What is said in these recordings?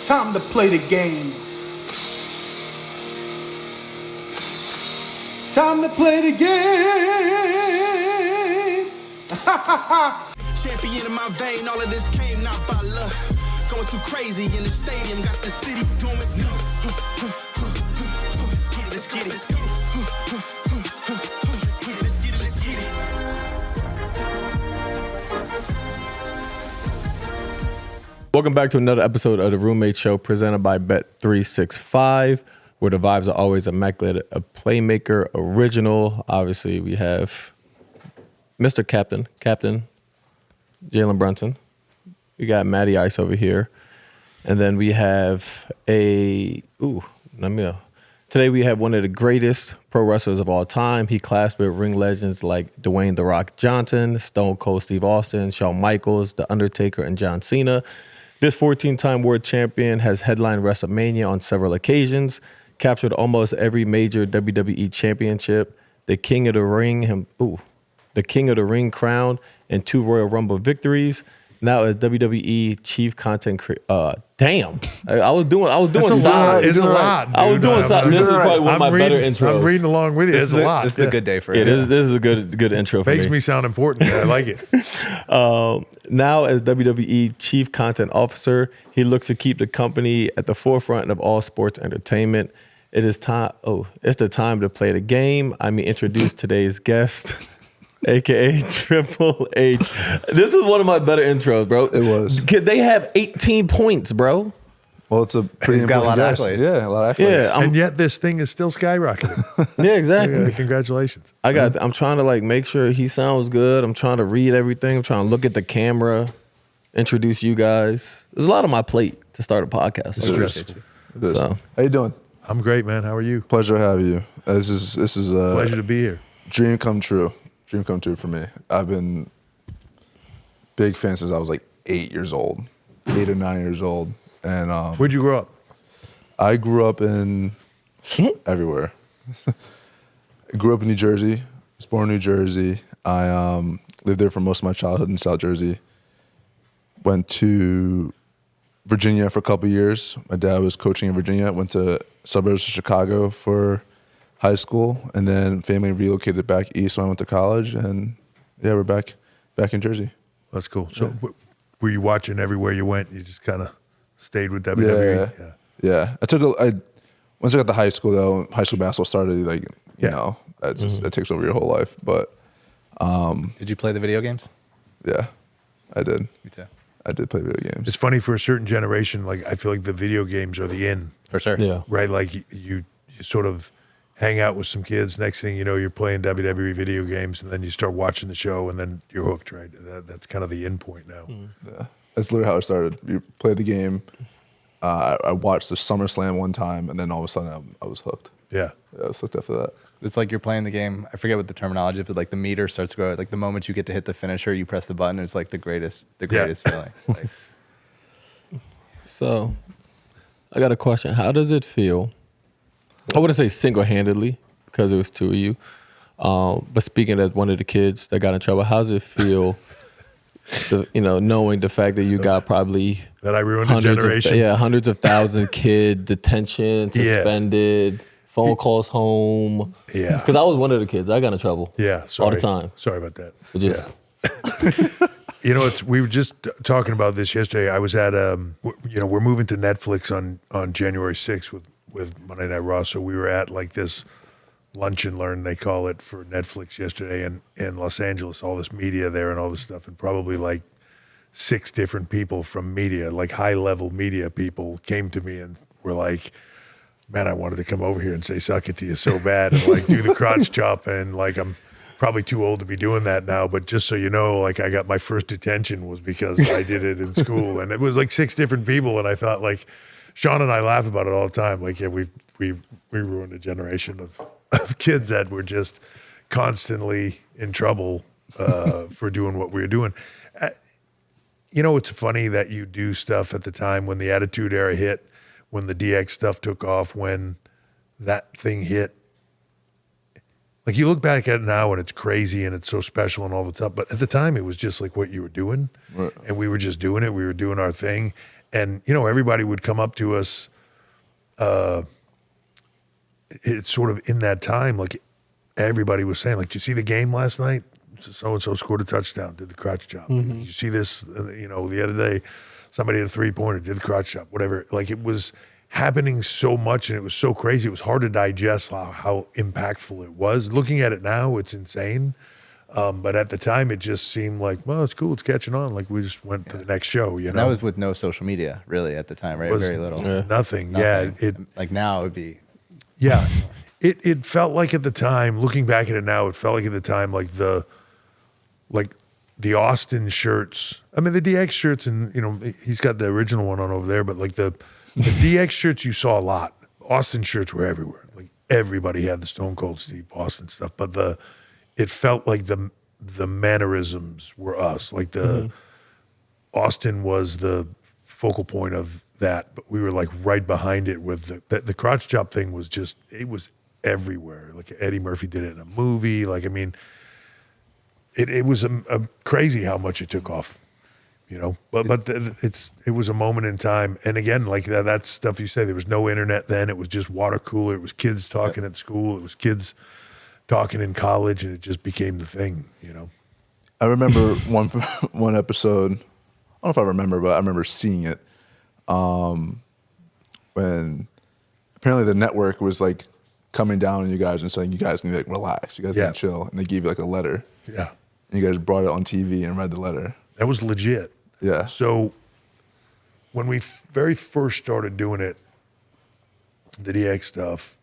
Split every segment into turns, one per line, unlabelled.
It's time to play the game. Time to play the game.
Champion in my vein, all of this came not by luck. Going too crazy in the stadium, got the city going nuts. Let's get it. Let's get it.
Welcome back to another episode of the Roommate Show presented by Bet365, where the vibes are always immaculate. A Playmaker original. Obviously, we have Mr. Captain Jalen Brunson. We got Matty Ice over here. And then we have today we have one of the greatest pro wrestlers of all time. He classed with ring legends like Dwayne "The Rock" Johnson, Stone Cold Steve Austin, Shawn Michaels, The Undertaker, and John Cena. This 14-time world champion has headlined Wrestlemania on several occasions, captured almost every major WWE championship, the King of the Ring crown, and 2 Royal Rumble victories. Now as WWE Chief Content Creator. Damn, I was doing something.
It's a lot.
I was doing something. This is probably one of my better intros.
I'm reading along with you. It's a lot.
This is a good day for it.
Yeah, this is a good intro for me.
Makes me sound important. I like it.
Now as WWE Chief Content Officer, he looks to keep the company at the forefront of all sports entertainment. It's the time to play the game. Introduce today's guest, AKA Triple H. This was one of my better intros, bro.
It was.
They have 18 points, bro.
Well, it's a pretty
He's got a lot of
important
accolades.
guest. Yeah, a lot of accolades.
Yeah,
And yet this thing is still skyrocketing.
yeah, exactly.
Congratulations.
I'm trying to make sure he sounds good. I'm trying to read everything. I'm trying to look at the camera, introduce you guys. There's a lot on my plate to start a podcast.
It is. It is.
So.
How you doing?
I'm great, man. How are you?
Pleasure to have you. This is a
Pleasure to be here.
dream come true. Dream come true for me. I've been big fan since I was 8 or 9 years old. And
Where'd you grow up?
I grew up in everywhere. I grew up in New Jersey. I was born in New Jersey. I lived there for most of my childhood in South Jersey. Went to Virginia for a couple of years. My dad was coaching in Virginia. Went to suburbs of Chicago for high school, and then family relocated back east when I went to college. And yeah, we're back in Jersey.
That's cool. So were you watching everywhere you went? You just kind of stayed with WWE?
Yeah. Once I got to high school though, high school basketball started. It takes over your whole life. But
Did you play the video games?
yeah, I did.
Me too.
I did play video games.
It's funny for a certain generation. I feel like the video games are the in,
For sure.
Yeah.
right? You sort of hang out with some kids. Next thing you know, you're playing WWE video games, and then you start watching the show, and then you're hooked, right? That's kind of the end point now.
Yeah, that's literally how it started. You play the game. I watched the SummerSlam one time, and then all of a sudden I was hooked.
Yeah.
Yeah, I was hooked after that.
It's like you're playing the game. I forget what the terminology is, but the meter starts to grow. The moment you get to hit the finisher, you press the button. It's the greatest feeling.
So, I got a question. How does it feel? I wouldn't say single-handedly because it was 2 of you. But speaking as one of the kids that got in trouble, how does it feel? Knowing the fact that you got probably
That I ruined a generation.
hundreds of thousands kid detention, suspended, phone calls home.
Yeah.
Because I was one of the kids. I got in trouble.
Yeah. Sorry.
All the time.
Sorry about that.
It just
We were just talking about this yesterday. I was at, we're moving to Netflix on January 6th with Monday Night Raw. So we were at this lunch and learn, they call it, for Netflix yesterday in Los Angeles, all this media there and all this stuff. And probably 6 different people from media, high level media people came to me and were like, man, I wanted to come over here and say suck it to you so bad and do the crotch chop. And I'm probably too old to be doing that now, but just so you know, I got my first detention was because I did it in school. And it was 6 different people. And I thought Sean and I laugh about it all the time. We ruined a generation of kids that were just constantly in trouble for doing what we were doing. It's funny that you do stuff at the time when the Attitude Era hit, when the DX stuff took off, when that thing hit. You look back at it now and it's crazy and it's so special and all the stuff, but at the time it was just what you were doing. Right. And we were just doing it. We were doing our thing. And, you know, everybody would come up to us. It's sort of in that time, like everybody was saying, like, did you see the game last night? So-and-so scored a touchdown, did the crotch job. Did you see this, you know, the other day, somebody had a three-pointer, did the crotch job, whatever. Like, it was happening so much and it was so crazy. It was hard to digest how impactful it was. Looking at it now, it's insane. But at the time, it just seemed like, well, it's cool, it's catching on. Like, we just went to the next show, you know?
That was with no social media, really, at the time, right? Very little.
Nothing. Yeah.
Like now it would be.
Yeah. It felt like at the time, looking back at it now, it felt like at the time, like the Austin shirts. I mean, the DX shirts, and, you know, he's got the original one on over there, but like the DX shirts you saw a lot. Austin shirts were everywhere. Like, everybody had the Stone Cold Steve Austin stuff, but it felt like the mannerisms were us. Like Austin was the focal point of that, but we were like right behind it with the crotch job thing was just, it was everywhere. Like, Eddie Murphy did it in a movie. Like, I mean, it was a crazy how much it took off, you know, but it was a moment in time. And again, like that stuff you say, there was no internet then. It was just water cooler. It was kids talking at school. It was kids talking in college, and it just became the thing, you know?
I remember one episode, I don't know if I remember, but I remember seeing it when apparently the network was like coming down on you guys and saying, you guys need to like relax, you guys need to chill. And they gave you like a letter.
Yeah.
And you guys brought it on TV and read the letter.
That was legit.
Yeah.
So when we very first started doing it, the DX stuff,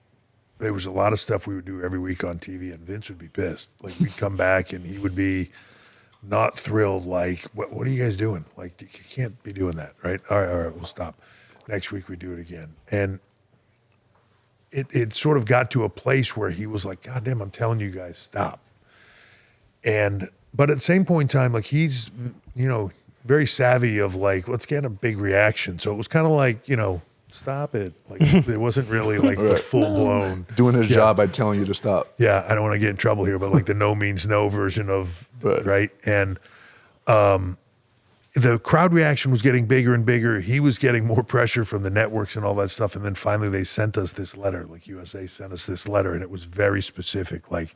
there was a lot of stuff we would do every week on TV, and Vince would be pissed. Like, we'd come back and he would be not thrilled. Like, what are you guys doing? Like, you can't be doing that, right? All right, we'll stop. Next week we do it again. And it sort of got to a place where he was like, God damn, I'm telling you guys, stop. But at the same point in time, like, he's, you know, very savvy of like, let's get a big reaction. So it was kind of like, you know, stop it. Like, it wasn't really like the full blown
doing his job by telling you to stop.
Yeah, I don't want to get in trouble here, but like the no means no version of right. And the crowd reaction was getting bigger and bigger. He was getting more pressure from the networks and all that stuff. And then finally they sent us this letter. Like, USA sent us this letter, and it was very specific. Like,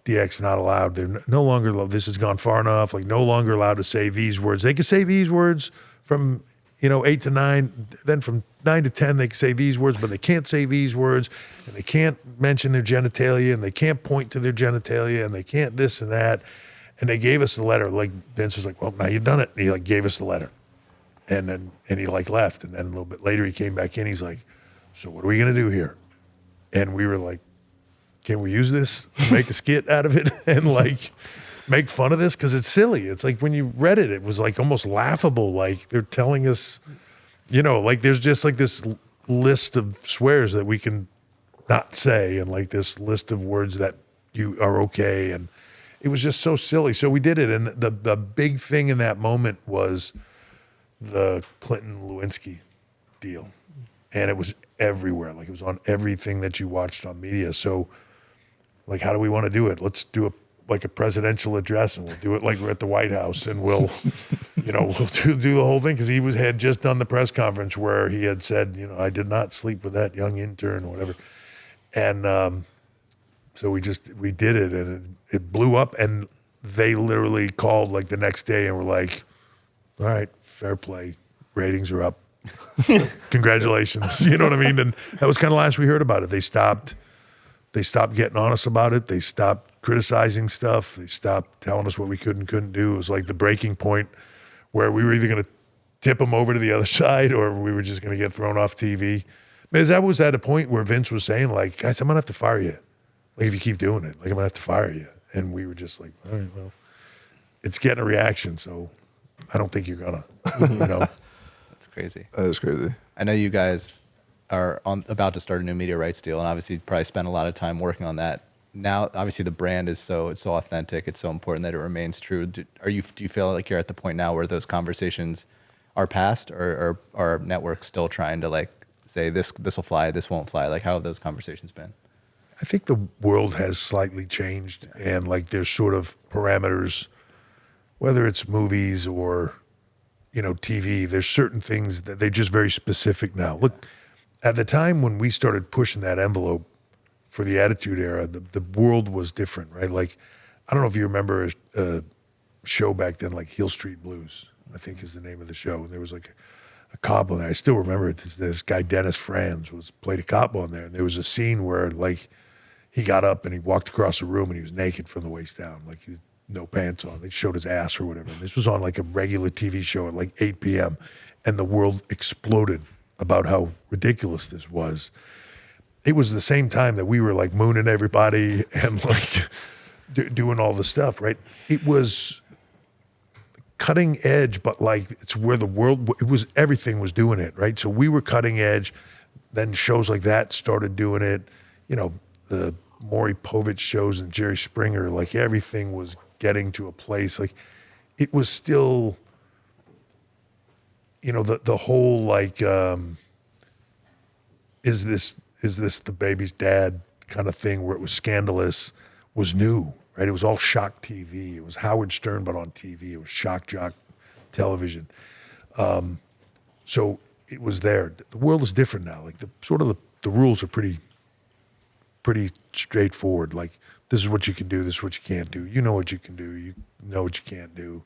DX not allowed. They're no longer. This has gone far enough. Like, no longer allowed to say these words. They could say these words from, you know, 8 to 9. Then from 9 to 10, they can say these words, but they can't say these words, and they can't mention their genitalia, and they can't point to their genitalia, and they can't this and that. And they gave us the letter. Like, Vince was like, well, now you've done it. And he like gave us the letter, and he like left. And then a little bit later, he came back in. He's like, so what are we gonna do here? And we were like, can we use this, make a skit out of it, and like make fun of this? Because it's silly. It's like, when you read it, it was like almost laughable. Like, they're telling us, you know, like, there's just like this list of swears that we can not say, and like this list of words that you are okay. And it was just so silly. So we did it. And the big thing in that moment was the Clinton-Lewinsky deal. And it was everywhere. Like, it was on everything that you watched on media. So, like, how do we want to do it? Let's do a presidential address, and we'll do it like we're at the White House, and we'll, you know, we'll do the whole thing. Because he had just done the press conference where he had said, you know, I did not sleep with that young intern or whatever. And so we did it, and it blew up. And they literally called like the next day and were like, all right, fair play, ratings are up. Congratulations. You know what I mean? And that was kind of last we heard about it. They stopped getting on us about it. They stopped criticizing stuff. They stopped telling us what we could and couldn't do. It was like the breaking point where we were either going to tip them over to the other side, or we were just going to get thrown off TV. Because that was at a point where Vince was saying, like, guys, I'm going to have to fire you. Like, if you keep doing it, like, I'm going to have to fire you. And we were just like, all right, well, it's getting a reaction, so I don't think you're going to, you know.
That's crazy.
That is crazy.
I know you guys are about to start a new media rights deal, and obviously you probably spent a lot of time working on that. Now, obviously, the brand is it's so authentic. It's so important that it remains true. Do you feel like you're at the point now where those conversations are past, or are networks still trying to like say this will fly, this won't fly? Like, how have those conversations been?
I think the world has slightly changed, and like there's sort of parameters, whether it's movies or TV. There's certain things that they're just very specific now. Look, at the time when we started pushing that envelope for the Attitude Era, the world was different, right? Like, I don't know if you remember a show back then, like Hill Street Blues, I think is the name of the show. And there was like a cop on there. I still remember it. This guy, Dennis Franz, played a cop on there. And there was a scene where, like, he got up and he walked across the room and he was naked from the waist down, like no pants on. They showed his ass or whatever. And this was on like a regular TV show at like 8 p.m. And the world exploded about how ridiculous this was. It was the same time that we were like mooning everybody and like doing all the stuff, right? It was cutting edge, but like it's where the world, everything was doing it, right? So we were cutting edge. Then shows like that started doing it. The Maury Povich shows and Jerry Springer, like everything was getting to a place. Like it was still, the whole like, is this the baby's dad kind of thing where it was scandalous was new, right? It was all shock TV. It was Howard Stern, but on TV. It was shock jock television. So it was there. The world is different now. Like the rules are pretty straightforward. Like, this is what you can do, this is what you can't do. You know what you can do, you know what you can't do.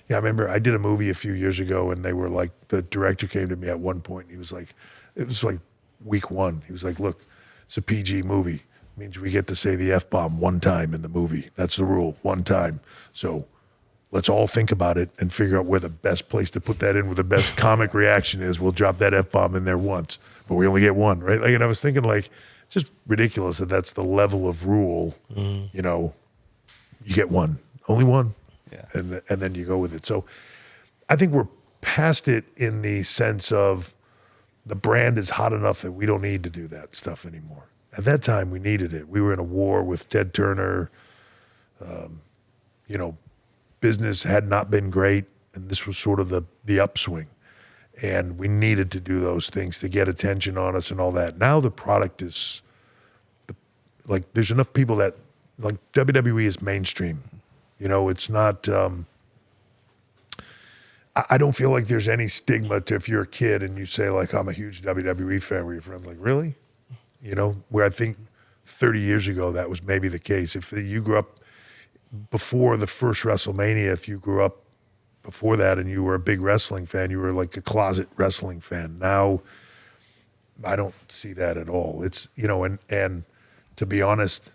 Yeah, I remember I did a movie a few years ago and they were like, the director came to me at one point and he was like, it was like week one. He was like, look, it's a PG movie. It means we get to say the F-bomb one time in the movie. That's the rule, one time. So let's all think about it and figure out where the best place to put that in, where the best comic reaction is. We'll drop that F-bomb in there once, but we only get one, right? Like, and I was thinking like, it's just ridiculous that that's the level of rule. You get one, only one, and then you go with it. So I think we're past it in the sense of the brand is hot enough that we don't need to do that stuff anymore. At that time, we needed it. We were in a war with Ted Turner. Business had not been great, and this was sort of the upswing. And we needed to do those things to get attention on us and all that. Now the product is, like, there's enough people that, like, WWE is mainstream. It's not, I don't feel like there's any stigma to if you're a kid and you say, like, I'm a huge WWE fan, where your friend's like, really? Where I think 30 years ago that was maybe the case. If you grew up before the first WrestleMania, if you grew up before that and you were a big wrestling fan, you were like a closet wrestling fan. Now, I don't see that at all. It's, and to be honest,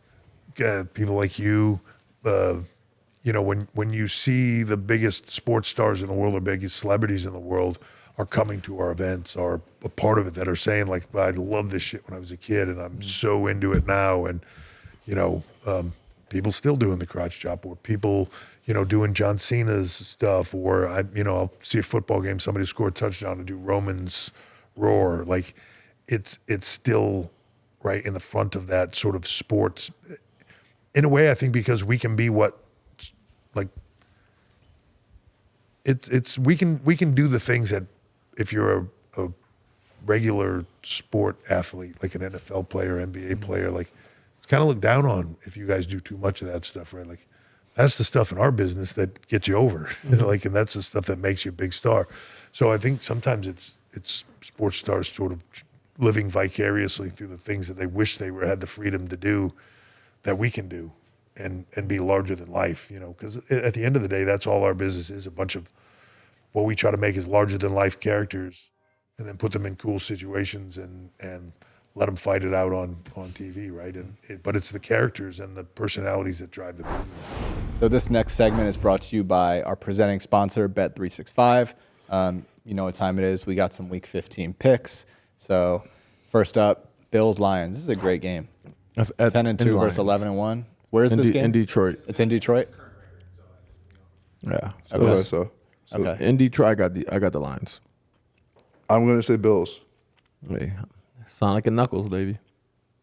people like you, when you see the biggest sports stars in the world or biggest celebrities in the world are coming to our events, are a part of it, that are saying like, I love this shit when I was a kid and I'm so into it now. And, people still doing the crotch job, or people, doing John Cena's stuff, or I'll see a football game, somebody score a touchdown and do Roman's roar. Like it's still right in the front of that sort of sports. In a way, I think because we can be what, like, we can do the things that if you're a regular sport athlete, like an NFL player, NBA player, like it's kind of looked down on if you guys do too much of that stuff, right? Like that's the stuff in our business that gets you over, like, and that's the stuff that makes you a big star. So I think sometimes it's sports stars sort of living vicariously through the things that they wish they had the freedom to do that we can do, and be larger than life, because at the end of the day, that's all our business is, a bunch of what we try to make is larger than life characters, and then put them in cool situations and let them fight it out on TV, right? But it's the characters and the personalities that drive the business.
So this next segment is brought to you by our presenting sponsor, Bet365. You know what time it is. We got some Week 15 picks. So first up, Bills-Lions. This is a great game. 10-2 versus 11-1. Where is this game?
In Detroit.
It's in Detroit?
Yeah.
So
Okay.
In Detroit, I got the Lions.
I'm gonna say Bills.
Hey, Sonic and Knuckles, baby.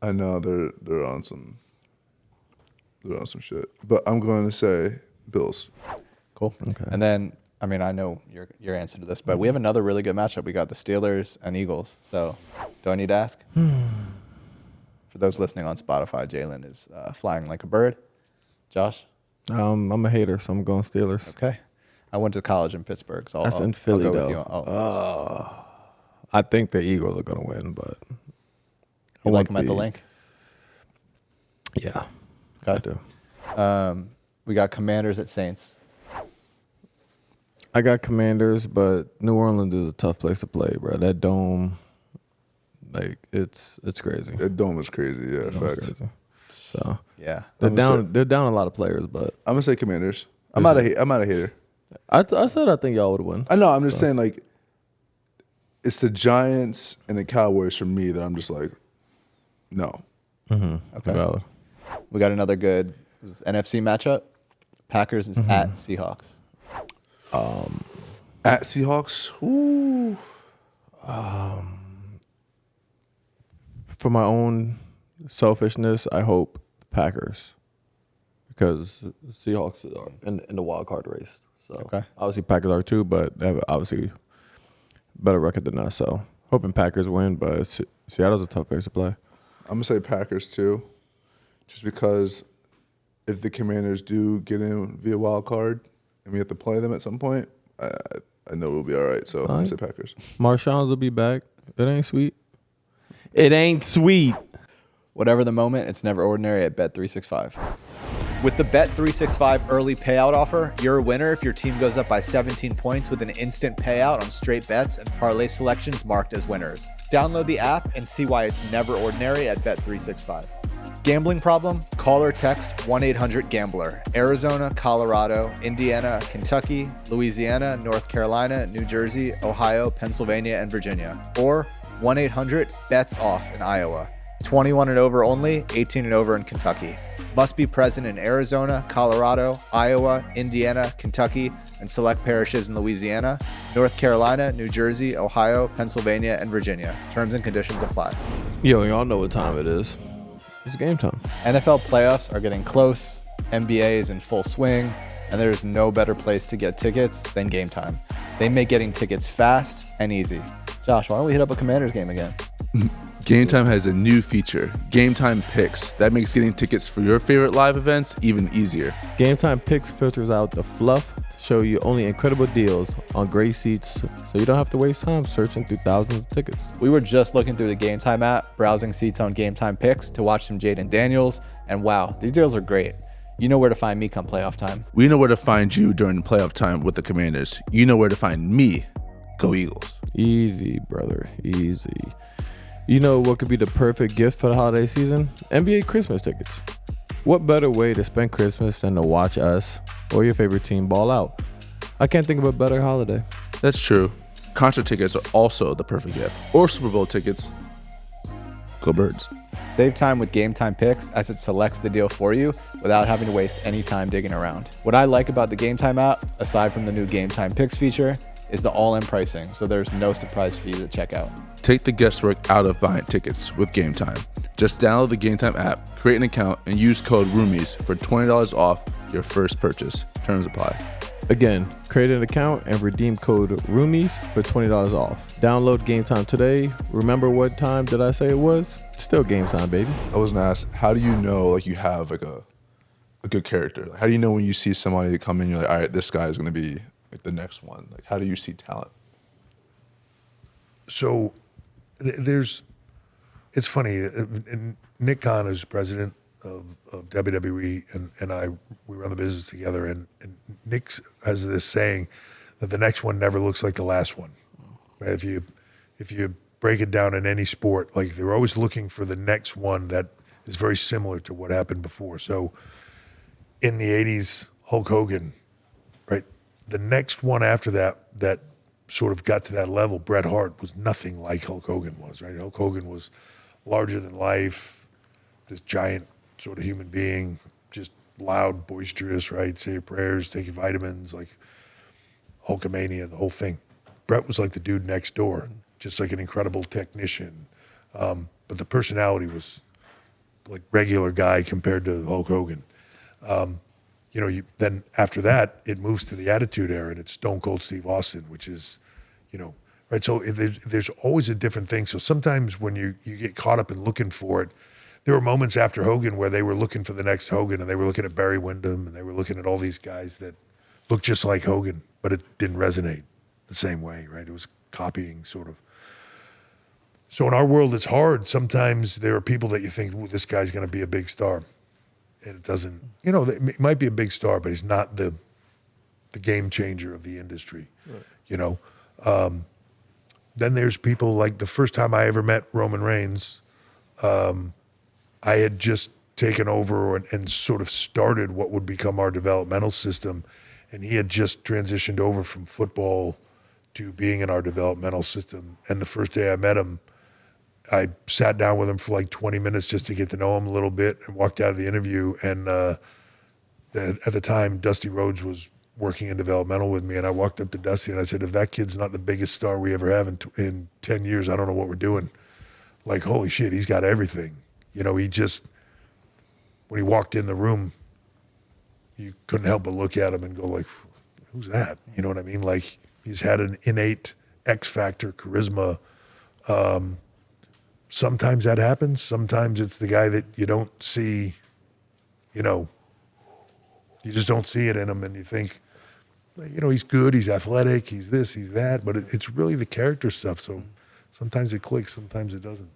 I know they're on some shit, but I'm going to say Bills.
Cool. Okay. And then, I mean, I know your answer to this, but we have another really good matchup. We got the Steelers and Eagles. So, do I need to ask? For those listening on Spotify, Jalen is flying like a bird. Josh?
I'm a hater, so I'm going Steelers.
Okay. I went to college in Pittsburgh, so
That's
I'll
in Philly,
I'll go with
though.
you.
I think the Eagles are going to win, but
You like them at the link?
Yeah,
Okay.
I do.
We got Commanders at Saints.
I got Commanders, but New Orleans is a tough place to play, bro. That dome, like it's crazy.
That dome is crazy. Yeah,
It's
facts.
crazy. So
Yeah.
they're
I'm gonna
down. They're down a lot of players, but
I'm gonna say Commanders. I'm not a hater.
I said I think y'all would win.
I know. I'm just saying, like, it's the Giants and the Cowboys for me that I'm just like, no.
Okay.
Valid.
We got another good NFC matchup. Packers is at Seahawks.
At Seahawks, ooh,
For my own selfishness, I hope Packers, because Seahawks are in the wild card race. So
Okay.
obviously Packers are too, but they have obviously better record than us. So hoping Packers win, but Seattle's a tough place to play.
I'm gonna say Packers too, just because if the Commanders do get in via wild card and we have to play them at some point, I know we'll be all right. So I'm gonna say Packers.
Marshawn's will be back. It ain't sweet. It ain't sweet.
Whatever the moment, it's never ordinary at Bet365. With the Bet365 early payout offer, you're a winner if your team goes up by 17 points with an instant payout on straight bets and parlay selections marked as winners. Download the app and see why it's never ordinary at Bet365. Gambling problem? Call or text 1-800-GAMBLER. Arizona, Colorado, Indiana, Kentucky, Louisiana, North Carolina, New Jersey, Ohio, Pennsylvania, and Virginia. Or 1-800-BETS-OFF in Iowa. 21 and over only, 18 and over in Kentucky. Must be present in Arizona, Colorado, Iowa, Indiana, Kentucky, and select parishes in Louisiana, North Carolina, New Jersey, Ohio, Pennsylvania, and Virginia. Terms and conditions apply.
Yo, y'all know what time it is. It's game time.
NFL playoffs are getting close, NBA is in full swing, and there's no better place to get tickets than Gametime. They make getting tickets fast and easy. Josh, why don't we hit up a Commanders game again?
Gametime has a new feature, Gametime Picks, that makes getting tickets for your favorite live events even easier.
Gametime Picks filters out the fluff to show you only incredible deals on great seats, so you don't have to waste time searching through thousands of tickets.
We were just looking through the Gametime app, browsing seats on Gametime Picks to watch some Jaden Daniels, and wow, these deals are great. You know where to find me come playoff time.
We know where to find you during playoff time with the Commanders. You know where to find me. Go Eagles.
Easy, brother, easy. You know what could be the perfect gift for the holiday season? NBA Christmas tickets. What better way to spend Christmas than to watch us or your favorite team ball out? I can't think of a better holiday.
That's true. Concert tickets are also the perfect gift. Or Super Bowl tickets. Go Birds.
Save time with Gametime Picks as it selects the deal for you without having to waste any time digging around. What I like about the Gametime app, aside from the new Gametime Picks feature, is the all-in pricing, so there's no surprise fees at checkout.
Take the guesswork out of buying tickets with Gametime. Just download the Gametime app, create an account, and use code ROOMIES for $20 off your first purchase. Terms apply.
Again, create an account and redeem code ROOMIES for $20 off. Download Gametime today. Remember what time did I say it was? It's still game time, baby.
I was gonna ask, how do you know like you have like a good character? Like, how do you know when you see somebody come in, you're like, all right, this guy is gonna be like the next one? Like, how do you see talent?
So it's funny. Nick Khan is president of WWE, and we run the business together. And Nick has this saying that the next one never looks like the last one. Right? If you break it down in any sport, like they're always looking for the next one that is very similar to what happened before. So in the 80s, Hulk Hogan, right? The next one after that sort of got to that level, Bret Hart, was nothing like Hulk Hogan was, right? Hulk Hogan was larger than life, this giant sort of human being, just loud, boisterous, right? Say your prayers, take your vitamins, like Hulkamania, the whole thing. Bret was like the dude next door, just like an incredible technician. But the personality was like regular guy compared to Hulk Hogan. Then after that, it moves to the Attitude Era, and it's Stone Cold Steve Austin, which is, right? So there's always a different thing. So sometimes when you get caught up in looking for it, there were moments after Hogan where they were looking for the next Hogan, and they were looking at Barry Windham, and they were looking at all these guys that looked just like Hogan, but it didn't resonate the same way, right? It was copying sort of. So in our world, it's hard. Sometimes there are people that you think, "Ooh, this guy's going to be a big star." And it doesn't, it might be a big star, but he's not the game changer of the industry, Then there's people like the first time I ever met Roman Reigns, I had just taken over and sort of started what would become our developmental system. And he had just transitioned over from football to being in our developmental system. And the first day I met him, I sat down with him for like 20 minutes just to get to know him a little bit and walked out of the interview. And at the time, Dusty Rhodes was working in developmental with me. And I walked up to Dusty and I said, if that kid's not the biggest star we ever have in 10 years, I don't know what we're doing. Like, holy shit, he's got everything. He just, when he walked in the room, you couldn't help but look at him and go like, who's that? You know what I mean? Like, he's had an innate X factor charisma. Sometimes that happens. Sometimes it's the guy that you don't see, you just don't see it in him, and you think, he's good, he's athletic, he's this, he's that, but it's really the character stuff. So sometimes it clicks, sometimes it doesn't.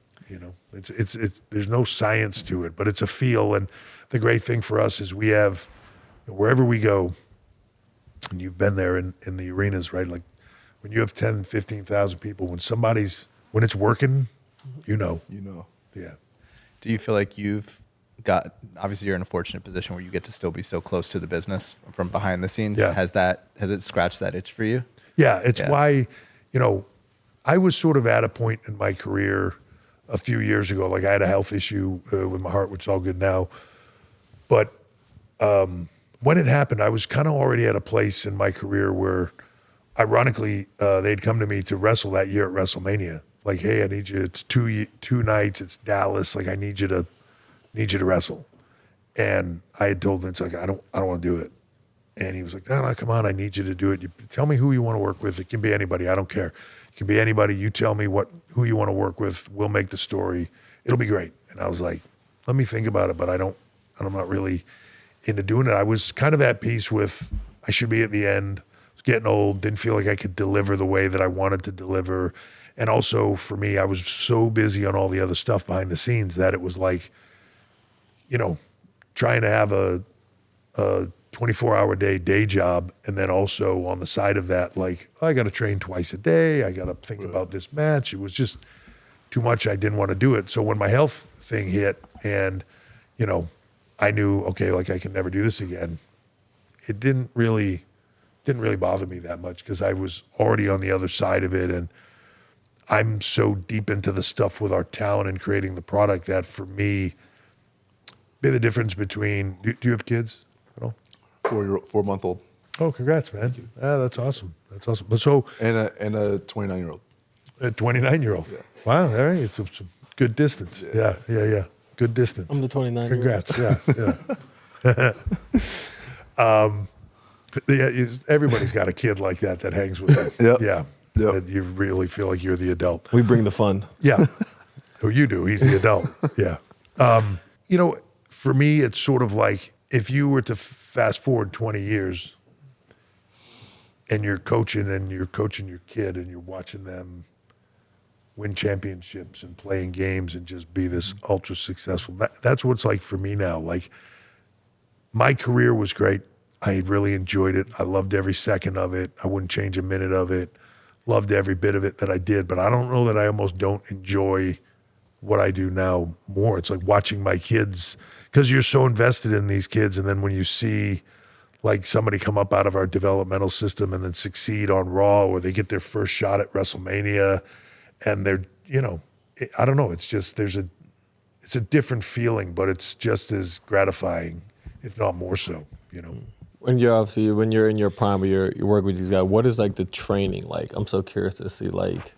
It's there's no science to it, but it's a feel. And the great thing for us is we have, wherever we go, and you've been there in the arenas, right? Like when you have 10, 15,000 people, when it's working, Yeah.
Do you feel like obviously you're in a fortunate position where you get to still be so close to the business from behind the scenes.
Yeah.
Has it scratched that itch for you?
Yeah, it's why, I was sort of at a point in my career a few years ago, like I had a health issue with my heart, which is all good now. But when it happened, I was kind of already at a place in my career where, ironically, they'd come to me to wrestle that year at Wrestlemania. Like, hey, I need you. It's two nights. It's Dallas. Like, I need you to wrestle. And I had told Vince, like, I don't want to do it. And he was like, no, come on, I need you to do it. You tell me who you want to work with. It can be anybody. I don't care. It can be anybody. You tell me who you want to work with. We'll make the story. It'll be great. And I was like, let me think about it, but I'm not really into doing it. I was kind of at peace with, I should be at the end. I was getting old. Didn't feel like I could deliver the way that I wanted to deliver. And also for me, I was so busy on all the other stuff behind the scenes that it was like, trying to have a 24-hour day job, and then also on the side of that, like, I got to train twice a day. I got to think about this match. It was just too much. I didn't want to do it. So when my health thing hit and, I knew, okay, like I can never do this again, it didn't really bother me that much because I was already on the other side of it. And I'm so deep into the stuff with our talent and creating the product that for me, be the difference between, do you have kids at all?
4-month-old.
Oh, congrats, man. That's awesome. That's awesome. But so,
And a 29-year-old.
a 29-year-old.
Yeah.
Wow, all right. It's a good distance. Yeah. Good distance.
I'm the 29.
Congrats. Yeah. Everybody's got a kid like that hangs with them.
Yep.
Yeah.
Yep.
That you really feel like you're the adult.
We bring the fun.
Yeah. Oh, you do. He's the adult. Yeah. For me, it's sort of like if you were to fast forward 20 years and you're coaching your kid and you're watching them win championships and playing games and just be this ultra successful. That's what it's like for me now. Like, my career was great. I really enjoyed it. I loved every second of it. I wouldn't change a minute of it. Loved every bit of it that I did. But I don't know that I almost don't enjoy what I do now more. It's like watching my kids, because you're so invested in these kids. And then when you see like somebody come up out of our developmental system and then succeed on Raw, or they get their first shot at WrestleMania and they're, I don't know. It's just, it's a different feeling, but it's just as gratifying, if not more so,
When you're in your prime, or you work with these guys, what is like the training like? I'm so curious to see like,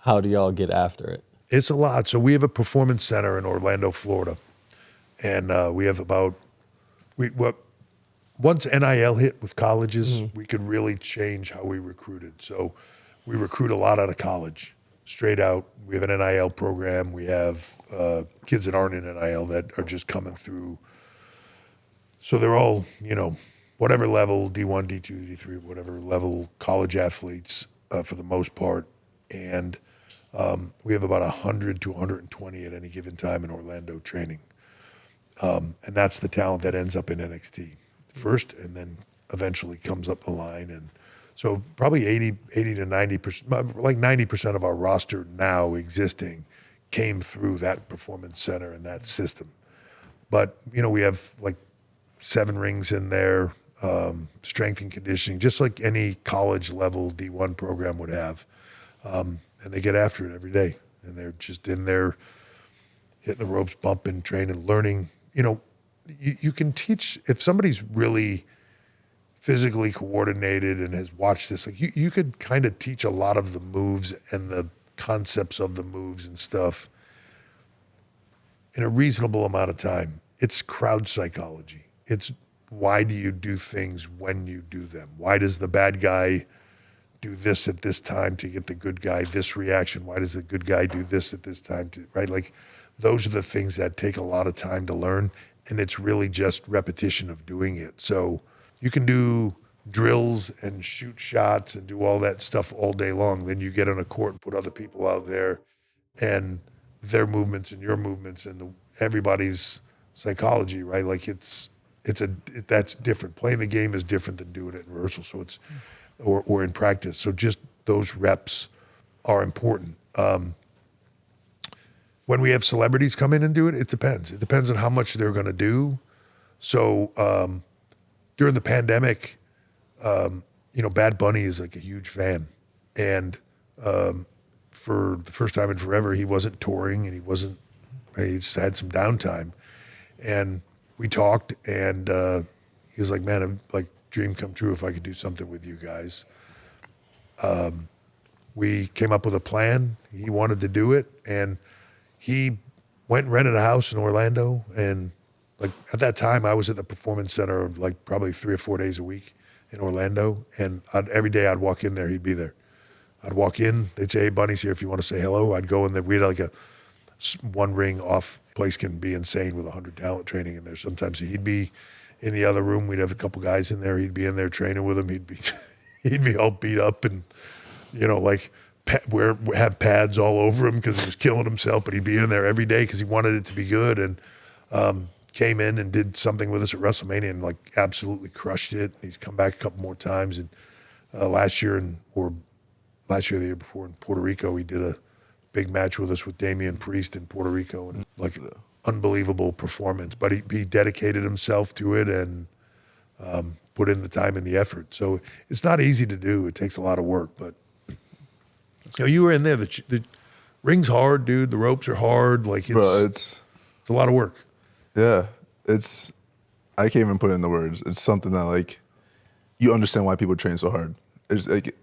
how do y'all get after it?
It's a lot. So we have a performance center in Orlando, Florida. And we have once NIL hit with colleges, we could really change how we recruited. So we recruit a lot out of college, straight out. We have an NIL program. We have kids that aren't in NIL that are just coming through. So they're all, whatever level, D1, D2, D3, whatever level college athletes for the most part. And we have about 100 to 120 at any given time in Orlando training. And that's the talent that ends up in NXT first and then eventually comes up the line. And so probably 80 to 90%, like 90% of our roster now existing came through that performance center and that system. But, you know, we have like 7 rings in there, strength and conditioning, just like any college level D1 program would have. And they get after it every day. And they're just in there hitting the ropes, bumping, training, learning. You know, you can teach, if somebody's really physically coordinated and has watched this, like you could kind of teach a lot of the moves and the concepts of the moves and stuff in a reasonable amount of time. It's crowd psychology. It's why do you do things when you do them? Why does the bad guy do this at this time to get the good guy this reaction? Why does the good guy do this at this time right? Like those are the things that take a lot of time to learn, and it's really just repetition of doing it. So you can do drills and shoot shots and do all that stuff all day long. Then you get on a court and put other people out there and their movements and your movements and everybody's psychology, right? Like that's different. Playing the game is different than doing it in rehearsal. So it's, or in practice. So just those reps are important. When we have celebrities come in and do it, it depends. It depends on how much they're going to do. So during the pandemic, you know, Bad Bunny is like a huge fan. And for the first time in forever, he wasn't touring and he just had some downtime. And we talked and he was like, man, I'm like, dream come true if I could do something with you guys. We came up with a plan. He wanted to do it. And he went and rented a house in Orlando. And like at that time, I was at the Performance Center like probably 3 or 4 days a week in Orlando. And every day I'd walk in there, he'd be there. I'd walk in, they'd say, hey, Bunny's here if you want to say hello. I'd go in there. We had like a 1 ring off. Place can be insane with 100 talent training in there. Sometimes he'd be in the other room. We'd have a couple guys in there. He'd be in there training with him. He'd be all beat up and, you know, like have pads all over him because he was killing himself. But he'd be in there every day because he wanted it to be good. And came in and did something with us at Wrestlemania and like absolutely crushed it. He's come back a couple more times. And last year or the year before in Puerto Rico, he did a big match with us with Damian Priest in Puerto Rico, and like unbelievable performance. But he dedicated himself to it and put in the time and the effort. So it's not easy to do. It takes a lot of work. But you know, you were in there. The ring's hard, dude. The ropes are hard. Like it's a lot of work.
Yeah, I can't even put it in the words. It's something that like you understand why people train so hard. It's like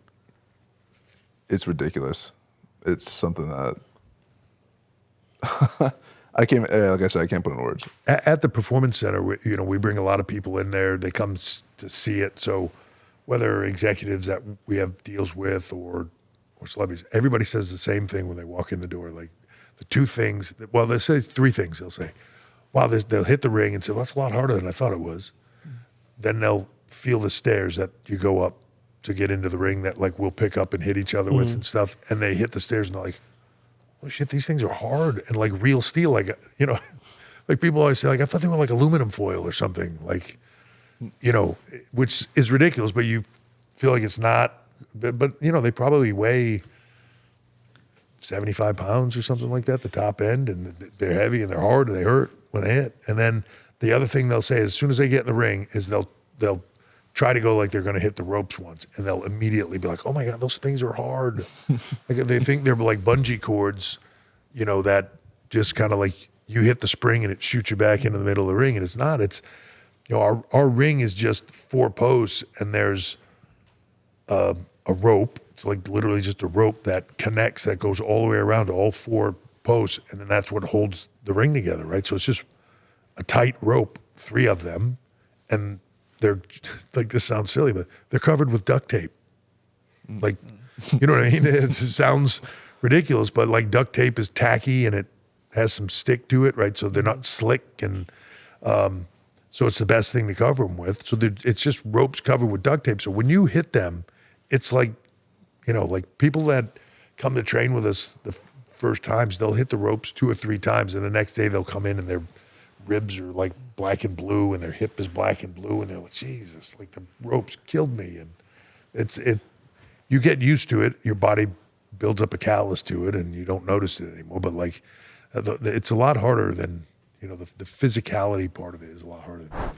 it's ridiculous. It's something that I can't. Like I said, I can't put in words.
At the Performance Center, we bring a lot of people in there. They come to see it. So whether executives that we have deals with or celebrities, everybody says the same thing when they walk in the door. Like the 2 things. Well, they say 3 things. They'll say, "Wow," they'll hit the ring and say, "Well, that's a lot harder than I thought it was." Then they'll feel the stairs that you go up to get into the ring that like we'll pick up and hit each other with and stuff. And they hit the stairs and they're like, oh shit, these things are hard and like real steel. Like, you know, like people always say like, I thought they were like aluminum foil or something like, you know, which is ridiculous, but you feel like it's not, but you know, they probably weigh 75 pounds or something like that, the top end, and they're heavy and they're hard and they hurt when they hit. And then the other thing they'll say as soon as they get in the ring is they'll try to go like they're going to hit the ropes once, and they'll immediately be like, oh my God, those things are hard. Like they think they're like bungee cords, you know, that just kind of like you hit the spring and it shoots you back into the middle of the ring. And it's not, it's, you know, our ring is just 4 posts and there's a rope. It's like literally just a rope that connects, that goes all the way around to all 4 posts. And then that's what holds the ring together, right? So it's just a tight rope, 3 of them. And they're like, this sounds silly, but they're covered with duct tape. Like, you know what I mean? It sounds ridiculous, but like duct tape is tacky and it has some stick to it, right? So they're not slick. And So it's the best thing to cover them with. So it's just ropes covered with duct tape. So when you hit them, it's like, like people that come to train with us the first times, they'll hit the ropes 2 or 3 times, and the next day they'll come in and their ribs are like black and blue, and their hip is black and blue, and they're like, Jesus, like the ropes killed me. And you get used to it. Your body builds up a callus to it, and you don't notice it anymore. But like, it's a lot harder than, the physicality part of it is a lot harder than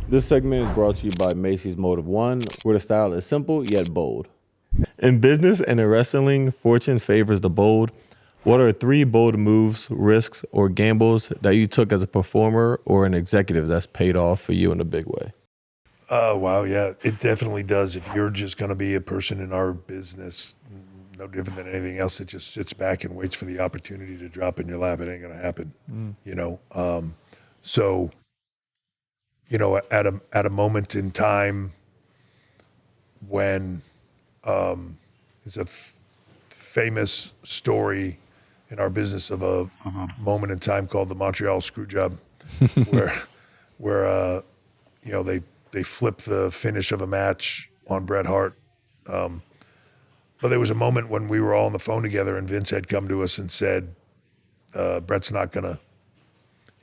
This segment is brought to you by Macy's Mode of One, where the style is simple yet bold. In business and in wrestling, fortune favors the bold. What are 3 bold moves, risks, or gambles that you took as a performer or an executive that's paid off for you in a big way?
Oh, wow, yeah. It definitely does. If you're just going to be a person in our business, no different than anything else that just sits back and waits for the opportunity to drop in your lap, it ain't going to happen, So, at a moment in time when it's a famous story in our business of a moment in time called the Montreal Screw Job, where they flipped the finish of a match on Bret Hart. But there was a moment when we were all on the phone together, and Vince had come to us and said, Bret's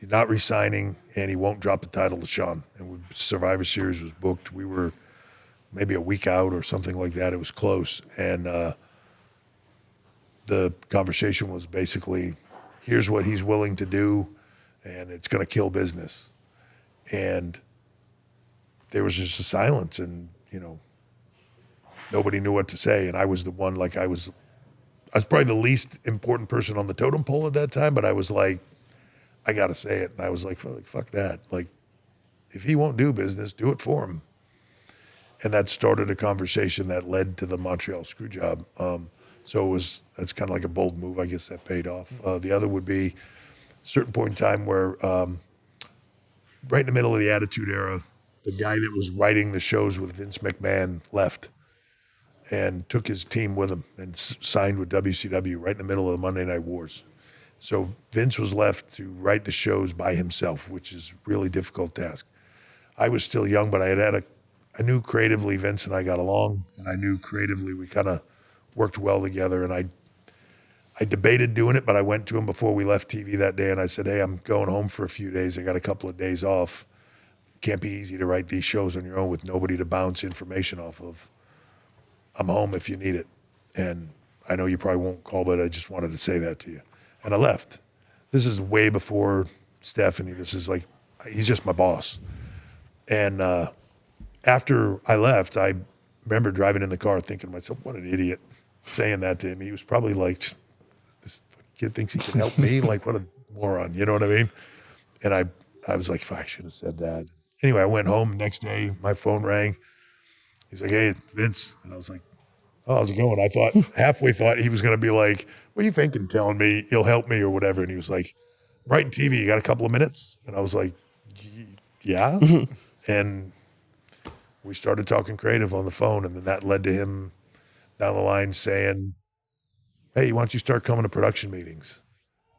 he's not re-signing, and he won't drop the title to Sean. And Survivor Series was booked. We were maybe a week out or something like that. It was close. And the conversation was basically, here's what he's willing to do, and it's going to kill business. And there was just a silence, and, nobody knew what to say. And I was the one, I was probably the least important person on the totem pole at that time, but I was like, I got to say it. And I was like, fuck that. Like, if he won't do business, do it for him. And that started a conversation that led to the Montreal Screw Job. So that's kind of like a bold move. I guess that paid off. The other would be a certain point in time where right in the middle of the Attitude Era, the guy that was writing the shows with Vince McMahon left and took his team with him and signed with WCW right in the middle of the Monday Night Wars. So Vince was left to write the shows by himself, which is a really difficult task. I was still young, but I knew creatively Vince and I got along, and I knew creatively we kind of worked well together. And I debated doing it, but I went to him before we left TV that day, and I said, hey, I'm going home for a few days. I got a couple of days off. Can't be easy to write these shows on your own with nobody to bounce information off of. I'm home if you need it. And I know you probably won't call, but I just wanted to say that to you. And I left. This is way before Stephanie. This is he's just my boss. And after I left, I remember driving in the car thinking to myself, what an idiot, saying that to him. He was probably like, this kid thinks he can help me? Like, what a moron, you know what I mean? And I was like, fuck, I should have said that. Anyway, I went home. Next day, my phone rang. He's like, hey, Vince. And I was like, oh, how's it going? I halfway thought he was going to be like, what are you thinking, telling me he'll help me or whatever? And he was like, writing TV, you got a couple of minutes? And I was like, yeah. And we started talking creative on the phone, and then that led to him down the line saying, hey, why don't you start coming to production meetings?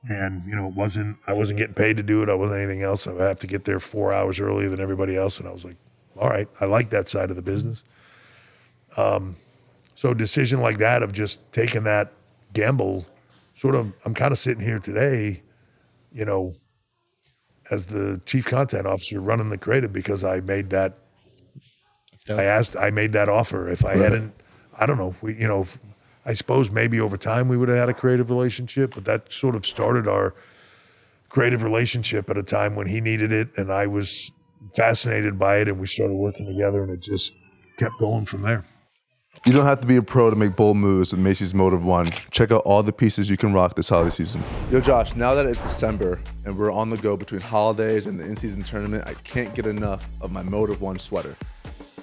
And, I wasn't getting paid to do it. I wasn't anything else. I would have to get there 4 hours earlier than everybody else. And I was like, all right, I like that side of the business. So a decision like that of just taking that gamble, I'm kind of sitting here today, as the chief content officer running the creative because I made that. I made that offer. If I hadn't, I don't know. I suppose maybe over time we would have had a creative relationship, but that sort of started our creative relationship at a time when he needed it, and I was fascinated by it, and we started working together, and it just kept going from there.
You don't have to be a pro to make bold moves with Macy's Mode of One. Check out all the pieces you can rock this holiday season. Yo, Josh, now that it's December and we're on the go between holidays and the in-season tournament, I can't get enough of my Mode of One sweater.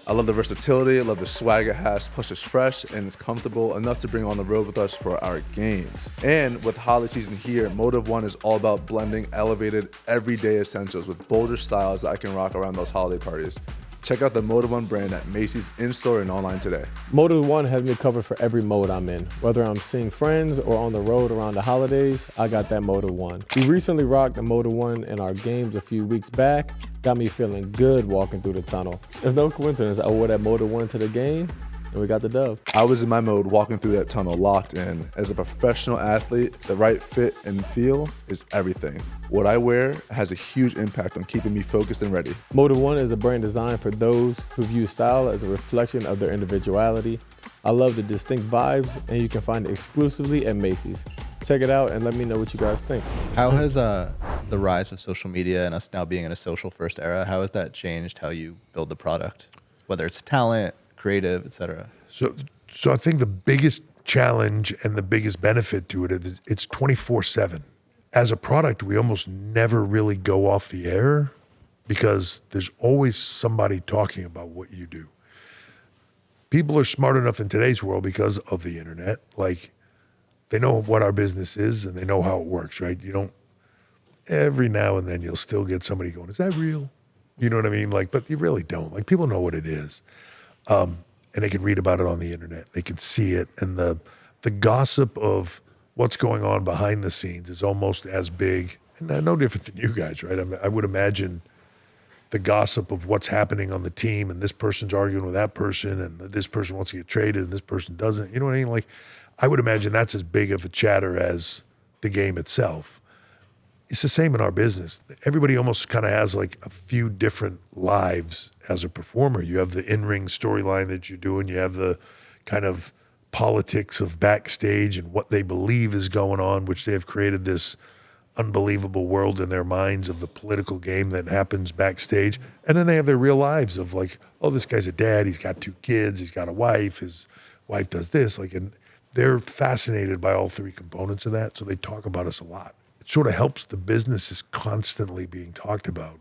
I love the versatility, I love the swag it has, plus it's fresh and it's comfortable enough to bring on the road with us for our games. And with holiday season here, Mode of One is all about blending elevated everyday essentials with bolder styles that I can rock around those holiday parties. Check out the Moda One brand at Macy's in-store and online today.
Moda One has me covered for every mode I'm in. Whether I'm seeing friends or on the road around the holidays, I got that Moda One. We recently rocked the Moda One in our games a few weeks back. Got me feeling good walking through the tunnel. It's no coincidence I wore that Moda One to the game, and we got the dub.
I was in my mode walking through that tunnel locked in. As a professional athlete, the right fit and feel is everything. What I wear has a huge impact on keeping me focused and ready.
Moda One is a brand designed for those who view style as a reflection of their individuality. I love the distinct vibes, and you can find it exclusively at Macy's. Check it out and let me know what you guys think.
How has the rise of social media and us now being in a social first era, how has that changed how you build the product? Whether it's talent, creative, etc.
So I think the biggest challenge and the biggest benefit to it is it's 24/7. As a product, we almost never really go off the air because there's always somebody talking about what you do. People are smart enough in today's world because of the internet. Like, they know what our business is and they know how it works, right? You don't, every now and then you'll still get somebody going, is that real? You know what I mean? Like, but you really don't. Like, people know what it is. And they can read about it on the internet. They can see it. And the gossip of what's going on behind the scenes is almost as big, and no different than you guys, right? I would imagine the gossip of what's happening on the team, and this person's arguing with that person, and this person wants to get traded, and this person doesn't. You know what I mean? Like, I would imagine that's as big of a chatter as the game itself. It's the same in our business. Everybody almost kind of has like a few different lives as a performer. You have the in-ring storyline that you're doing. You have the kind of politics of backstage and what they believe is going on, which they have created this unbelievable world in their minds of the political game that happens backstage. And then they have their real lives of like, oh, this guy's a dad. He's got 2 kids. He's got a wife. His wife does this. Like, and they're fascinated by all 3 components of that. So they talk about us a lot. It sort of helps the business is constantly being talked about.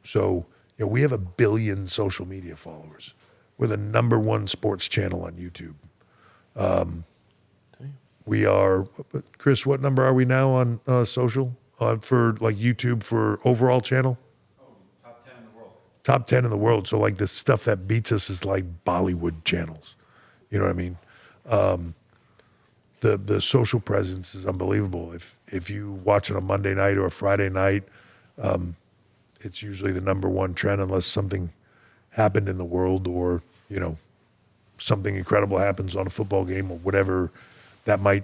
So, you know, we have 1 billion social media followers. We're the #1 sports channel on YouTube. We are, Chris, what number are we now on social for like YouTube for overall channel?
Top 10 in the world.
Top 10 in the world. So like the stuff that beats us is like Bollywood channels. You know what I mean? The social presence is unbelievable. If you watch it on Monday night or a Friday night, it's usually the #1 trend unless something happened in the world or, you know, something incredible happens on a football game or whatever that might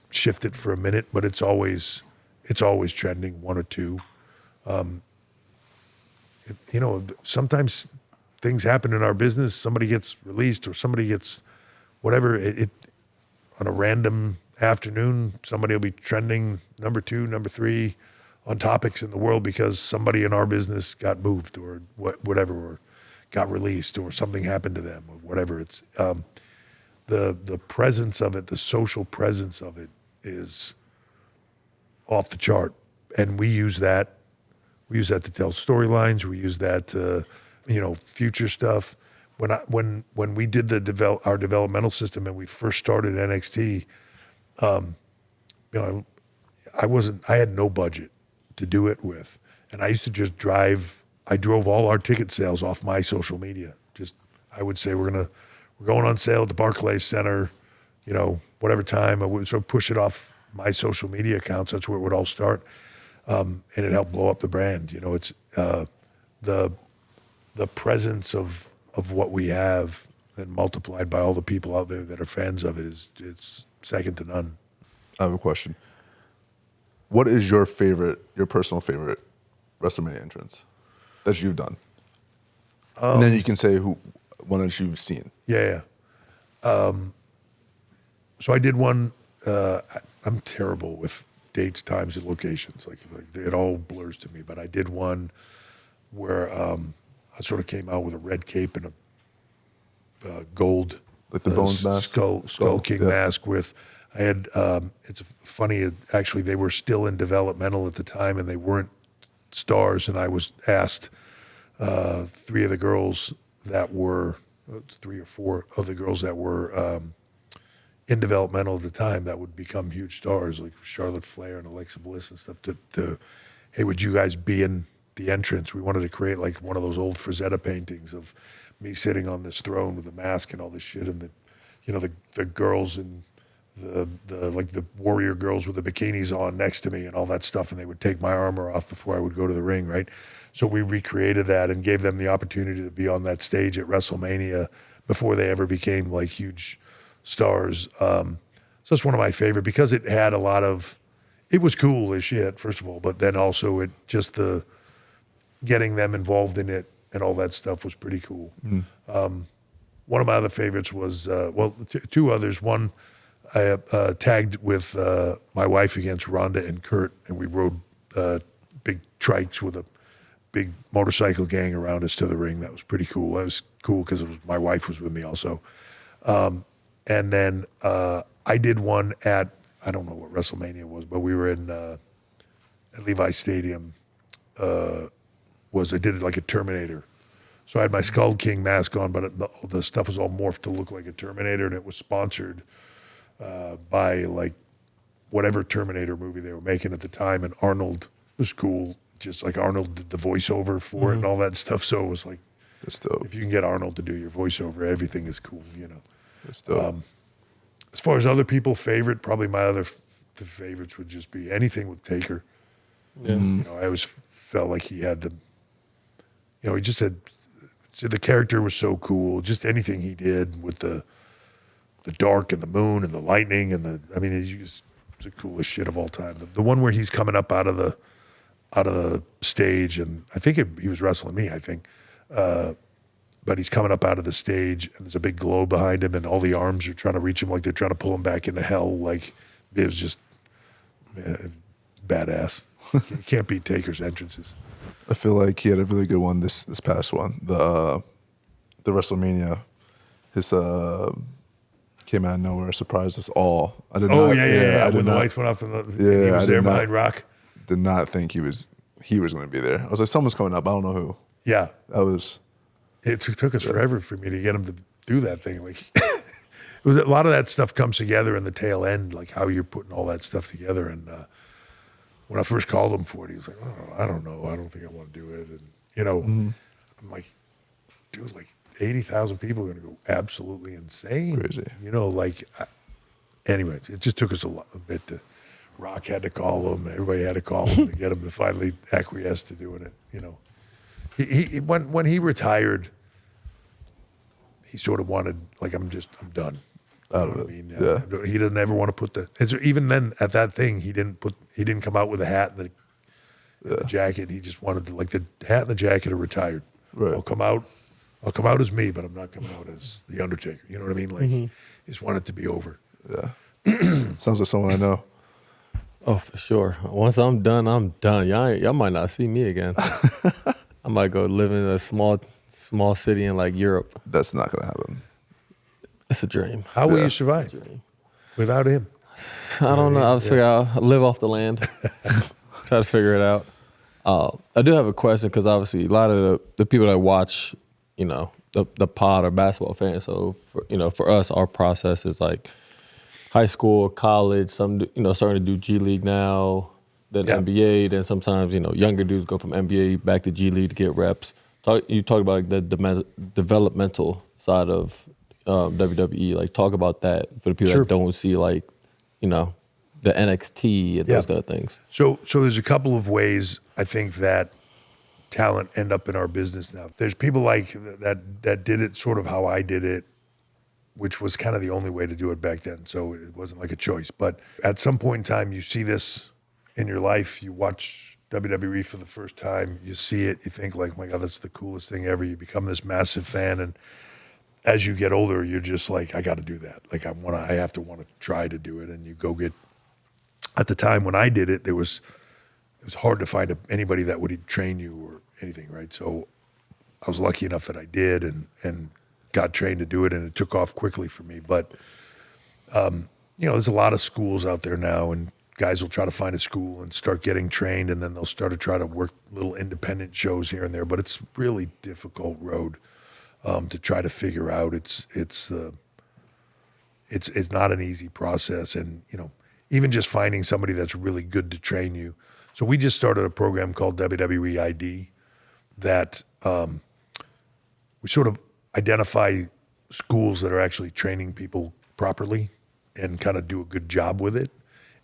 shift it for a minute, but it's always trending 1 or 2. You know, sometimes things happen in our business. Somebody gets released or somebody gets whatever. It on a random afternoon, somebody will be trending #2, #3 on topics in the world because somebody in our business got moved or whatever, or got released or something happened to them or whatever. It's the presence of it, the social presence of it is off the chart. And we use that. We use that to tell storylines. We use that to, you know, future stuff. When we did our developmental system and we first started NXT, you know, I had no budget to do it with. And I used to just I drove all our ticket sales off my social media. Just, I would say, we're going on sale at the Barclays Center, you know, whatever time. I would sort of push it off my social media accounts. That's where it would all start. And it helped blow up the brand. You know, it's the presence of what we have and multiplied by all the people out there that are fans of it it's second to none.
I have a question. What is your personal favorite WrestleMania entrance that you've done? And then you can say one that you've seen.
Yeah. So I did one. I'm terrible with dates, times, and locations. Like it all blurs to me. But I did one where I sort of came out with a red cape and a gold,
like the Bones mask,
Skull King mask. With I had. It's funny. Actually, they were still in developmental at the time, and they weren't stars. And I was asked 3 of the girls that were 3 or 4 of the girls that were in developmental at the time that would become huge stars, like Charlotte Flair and Alexa Bliss and stuff. To hey, would you guys be in the entrance. We wanted to create like one of those old Frazetta paintings of me sitting on this throne with a mask and all this shit, and the girls and the warrior girls with the bikinis on next to me and all that stuff, and they would take my armor off before I would go to the ring, right? So we recreated that and gave them the opportunity to be on that stage at WrestleMania before they ever became like huge stars. So it's one of my favorite because it had a lot of, it was cool as shit, first of all, but then also it just the getting them involved in it and all that stuff was pretty cool. One of my other favorites was, two others. One, I tagged with my wife against Rhonda and Kurt, and we rode big trikes with a big motorcycle gang around us to the ring. That was pretty cool. That was cool because my wife was with me also. And then I did one at, I don't know what WrestleMania was, but we were in at Levi Stadium. I did it like a Terminator. So I had my Skull King mask on, but the stuff was all morphed to look like a Terminator, and it was sponsored by like whatever Terminator movie they were making at the time, and Arnold was cool. Just like Arnold did the voiceover for it and all that stuff. So it was like,
That's dope.
if you can get Arnold to do your voiceover, everything is cool, you know.
That's dope.
As far as other people favorite, probably my other the favorites would just be anything with Taker.
Yeah.
You know, I always felt like he had the, you know, he just had, so the character was so cool. Just anything he did with the dark and the moon and the lightning and I mean, it's the coolest shit of all time. The one where he's coming up out of the stage, and I think he was wrestling me, I think. But he's coming up out of the stage, and there's a big glow behind him, and all the arms are trying to reach him like they're trying to pull him back into hell. Like, it was just badass. You can't beat Taker's entrances.
I feel like he had a really good one this past one. The WrestleMania. His came out of nowhere, surprised us all. I did not.
Yeah.
I did
When the
not,
lights went off and he was there behind Rock.
Did not think he was going to be there. I was like, someone's coming up. I don't know who.
Yeah.
That was.
It took us forever for me to get him to do that thing. Like, it was a lot of that stuff comes together in the tail end, like how you're putting all that stuff together. And when I first called him for it, he was like, "Oh, I don't know. I don't think I want to do it." And you know, I'm like, dude, like 80,000 people are going to go absolutely insane.
Crazy.
You know, like. Anyways, it just took us a bit to. Rock had to call him. Everybody had to call him to get him to finally acquiesce to doing it. You know. He when he retired, he sort of wanted, like, I'm done. You know what I mean?
Yeah.
He doesn't ever want to put even then at that thing, he didn't come out with a hat and the jacket. He just wanted the hat and the jacket are retired.
Right.
I'll come out as me, but I'm not coming out as the Undertaker. You know what I mean? Like, he just wanted it to be over.
Yeah. Sounds like someone I know.
Oh, for sure. Once I'm done, I'm done. Y'all might not see me again. I might go live in a small city in like Europe.
That's not going to happen.
It's a dream.
How will you survive without him?
I don't know. I'll figure out. Live off the land. Try to figure it out. I do have a question because obviously a lot of the people that watch, you know, the pod are basketball fans. So for us, our process is like high school, college. Some starting to do G League now. Then NBA, then sometimes, younger dudes go from NBA back to G League to get reps. You talk about like the developmental side of WWE. Like, talk about that for the people that don't see, like, the NXT and those kind of things.
So there's a couple of ways I think that talent end up in our business now. There's people like that did it sort of how I did it, which was kind of the only way to do it back then. So it wasn't like a choice. But at some point in time, you see this in your life, you watch WWE for the first time, you see it, you think like, my God, that's the coolest thing ever. You become this massive fan, and as you get older, you're just like, I got to do that. Like, I have to want to try to do it, and you go get. At the time when I did it, it was hard to find anybody that would train you or anything, right? So I was lucky enough that I did, and got trained to do it, and it took off quickly for me. But there's a lot of schools out there now, and guys will try to find a school and start getting trained, and then they'll start to try to work little independent shows here and there. But it's really difficult road to try to figure out. It's not an easy process, and even just finding somebody that's really good to train you. So we just started a program called WWE ID that we sort of identify schools that are actually training people properly and kind of do a good job with it.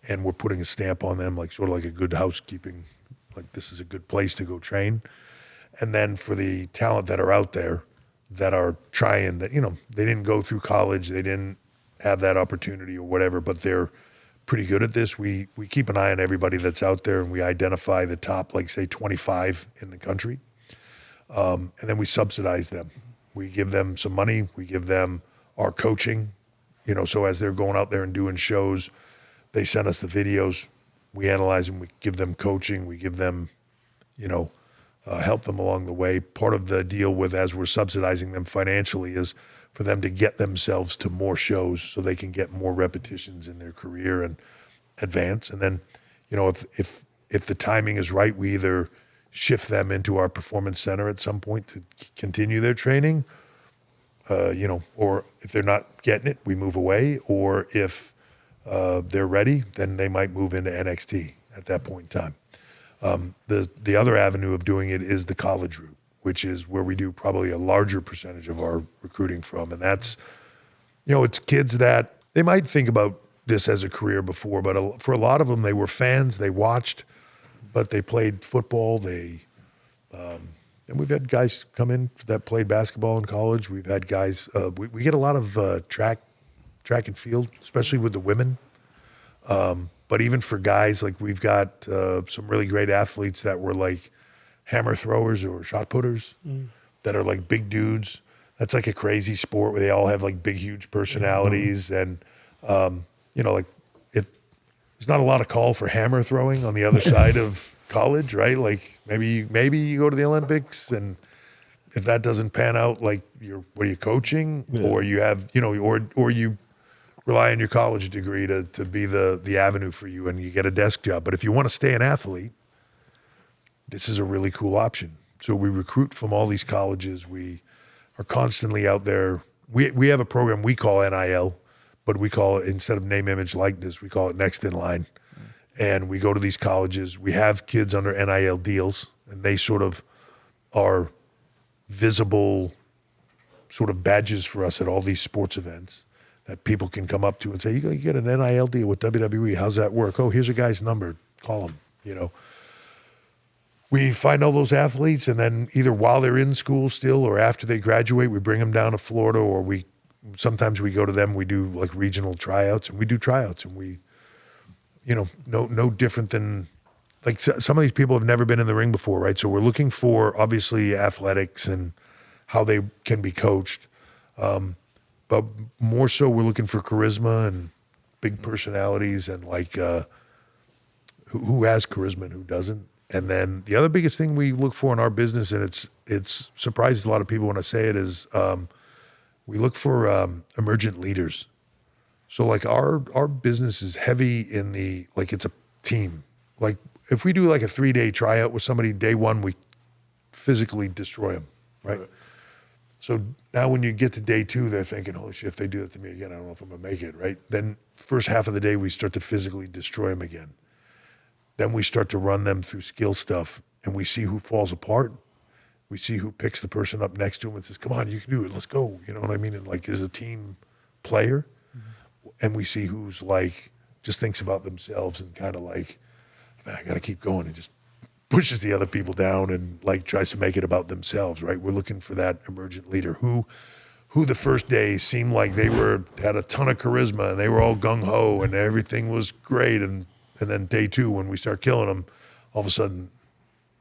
And we're putting a stamp on them, like sort of like a good housekeeping, like this is a good place to go train. And then for the talent that are out there that are trying, that, you know, they didn't go through college, they didn't have that opportunity or whatever, but they're pretty good at this. We keep an eye on everybody that's out there, and we identify the top, like say 25 in the country. And then we subsidize them. We give them some money. We give them our coaching, you know, so as they're going out there and doing shows, they send us the videos. We analyze them. We give them coaching. We give them, you know, help them along the way. Part of the deal with, as we're subsidizing them financially, is for them to get themselves to more shows so they can get more repetitions in their career and advance. And then, you know, if the timing is right, we either shift them into our performance center at some point to continue their training, you know, or if they're not getting it, we move away. Or if they're ready, then they might move into NXT at that point in time. The other avenue of doing it is the college route, which is where we do probably a larger percentage of our recruiting from. And that's, you know, it's kids that they might think about this as a career before, but for a lot of them, they were fans, they watched, but they played football. And we've had guys come in that played basketball in college. We've had guys, we get a lot of track and field, especially with the women. But even for guys, like we've got some really great athletes that were like hammer throwers or shot putters that are like big dudes. That's like a crazy sport where they all have like big, huge personalities. And, you know, like there's not a lot of call for hammer throwing on the other side of college, right? Like maybe you go to the Olympics, and if that doesn't pan out, like what are you coaching? Or you have, you know, or you rely on your college degree to be the avenue for you, and you get a desk job. But if you want to stay an athlete, this is a really cool option. So we recruit from all these colleges. We are constantly out there. We have a program we call NIL, but we call it, instead of name, image, likeness, we call it next in line. And we go to these colleges. We have kids under NIL deals, and they sort of are visible sort of badges for us at all these sports events that people can come up to and say, you get an NIL deal with WWE. How's that work? Oh, here's a guy's number. Call him, you know. We find all those athletes, and then either while they're in school still or after they graduate, we bring them down to Florida, or sometimes we go to them. We do like regional tryouts, and we do tryouts, and we, you know, no different than, like some of these people have never been in the ring before, right? So we're looking for obviously athletics and how they can be coached. But more so we're looking for charisma and big personalities, and like who has charisma and who doesn't. And then the other biggest thing we look for in our business, and it's surprises a lot of people when I say it, is we look for emergent leaders. So like our business is heavy in like it's a team. Like if we do like a 3-day tryout with somebody, day one, we physically destroy them, right? So now when you get to day 2, they're thinking, holy shit, if they do that to me again, I don't know if I'm gonna make it, right? Then first half of the day, we start to physically destroy them again. Then we start to run them through skill stuff, and we see who falls apart. We see who picks the person up next to him and says, come on, you can do it, let's go. You know what I mean? And like is a team player. And we see who's like, just thinks about themselves and kind of like, man, I got to keep going, and just pushes the other people down and like tries to make it about themselves, right? We're looking for that emergent leader who the first day seemed like they had a ton of charisma and they were all gung-ho and everything was great. And then day 2, when we start killing them, all of a sudden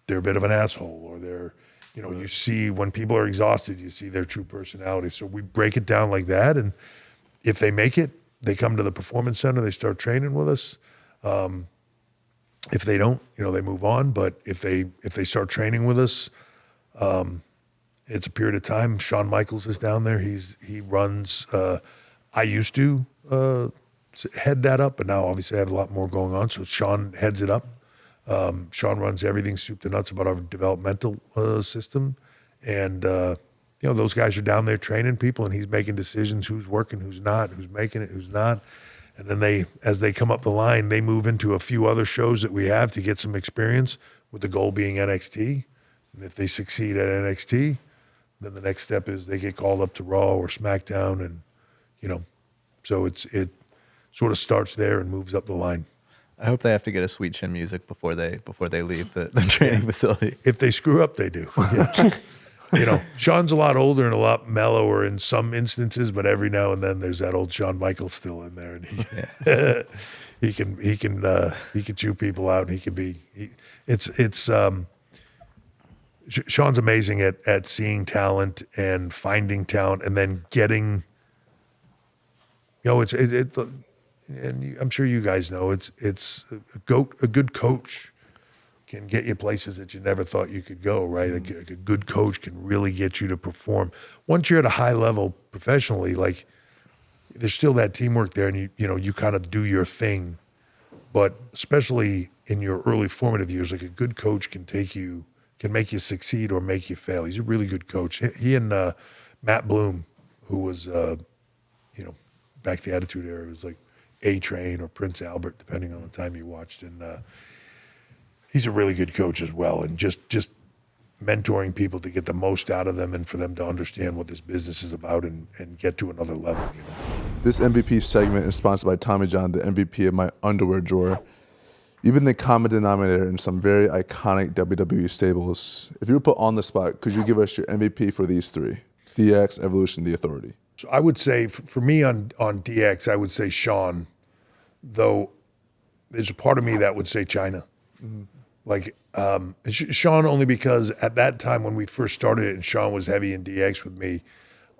they're a bit of an asshole, or they're, you know, you see when people are exhausted, you see their true personality. So we break it down like that. And if they make it, they come to the performance center, they start training with us. If they don't, you know, they move on. But if they start training with us, it's a period of time. Shawn Michaels is down there. He runs. I used to head that up, but now obviously I have a lot more going on. So Shawn heads it up. Shawn runs everything soup to nuts about our developmental system, and you know, those guys are down there training people, and he's making decisions who's working, who's not, who's making it, who's not. And then as they come up the line, they move into a few other shows that we have to get some experience, with the goal being NXT. And if they succeed at NXT, then the next step is they get called up to Raw or SmackDown, and so it sort of starts there and moves up the line.
I hope they have to get a sweet chin music before they leave the training facility.
If they screw up, they do. Yeah. Sean's a lot older and a lot mellower in some instances, but every now and then there's that old Shawn Michaels still in there, and he can chew people out. And he can be. Sean's amazing at seeing talent and finding talent, and then getting. And I'm sure you guys know it's a good coach can get you places that you never thought you could go, right? A good coach can really get you to perform. Once you're at a high level professionally, like, there's still that teamwork there, and you kind of do your thing. But especially in your early formative years, like, a good coach can make you succeed or make you fail. He's a really good coach. He and Matt Bloom, who was back the Attitude Era, was like A-Train or Prince Albert, depending on the time you watched, and he's a really good coach as well, and just mentoring people to get the most out of them and for them to understand what this business is about and get to another level.
This MVP segment is sponsored by Tommy John, the MVP of my underwear drawer. You've been the common denominator in some very iconic WWE stables. If you were put on the spot, could you give us your MVP for these three? DX, Evolution, The Authority.
So I would say, for me on DX, I would say Sean, though there's a part of me that would say China. Mm-hmm. Like, Sean, only because at that time when we first started it and Sean was heavy in DX with me,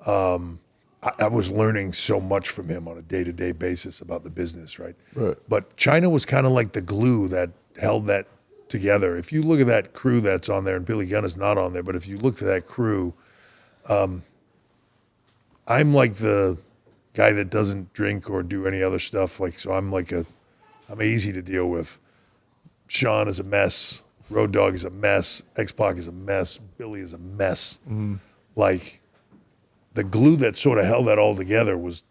I was learning so much from him on a day-to-day basis about the business, right?
Right.
But China was kind of like the glue that held that together. If you look at that crew that's on there, and Billy Gunn is not on there, but if you look at that crew, I'm like the guy that doesn't drink or do any other stuff. Like, so I'm easy to deal with. Sean is a mess. Road Dogg is a mess. X-Pac is a mess. Billy is a mess. Mm. Like, the glue that sort of held that all together was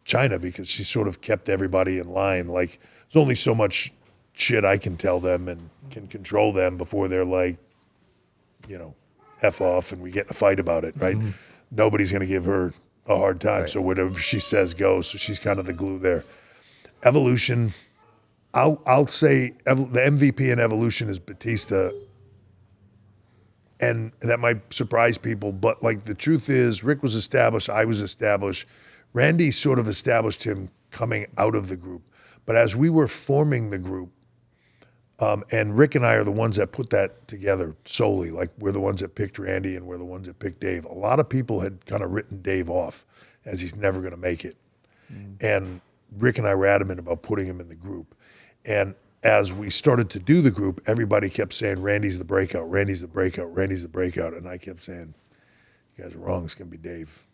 China, because she sort of kept everybody in line. Like, there's only so much shit I can tell them and can control them before they're like, F off and we get in a fight about it, right? Mm-hmm. Nobody's going to give her a hard time. Right. So whatever she says goes. So she's kind of the glue there. Evolution, I'll say the MVP in Evolution is Batista. And that might surprise people, but like, the truth is, Rick was established, I was established. Randy sort of established him coming out of the group. But as we were forming the group, and Rick and I are the ones that put that together solely. Like, we're the ones that picked Randy and we're the ones that picked Dave. A lot of people had kind of written Dave off as he's never going to make it. Mm. And Rick and I were adamant about putting him in the group. And as we started to do the group, everybody kept saying, Randy's the breakout, Randy's the breakout, Randy's the breakout. And I kept saying, you guys are wrong, it's going to be Dave.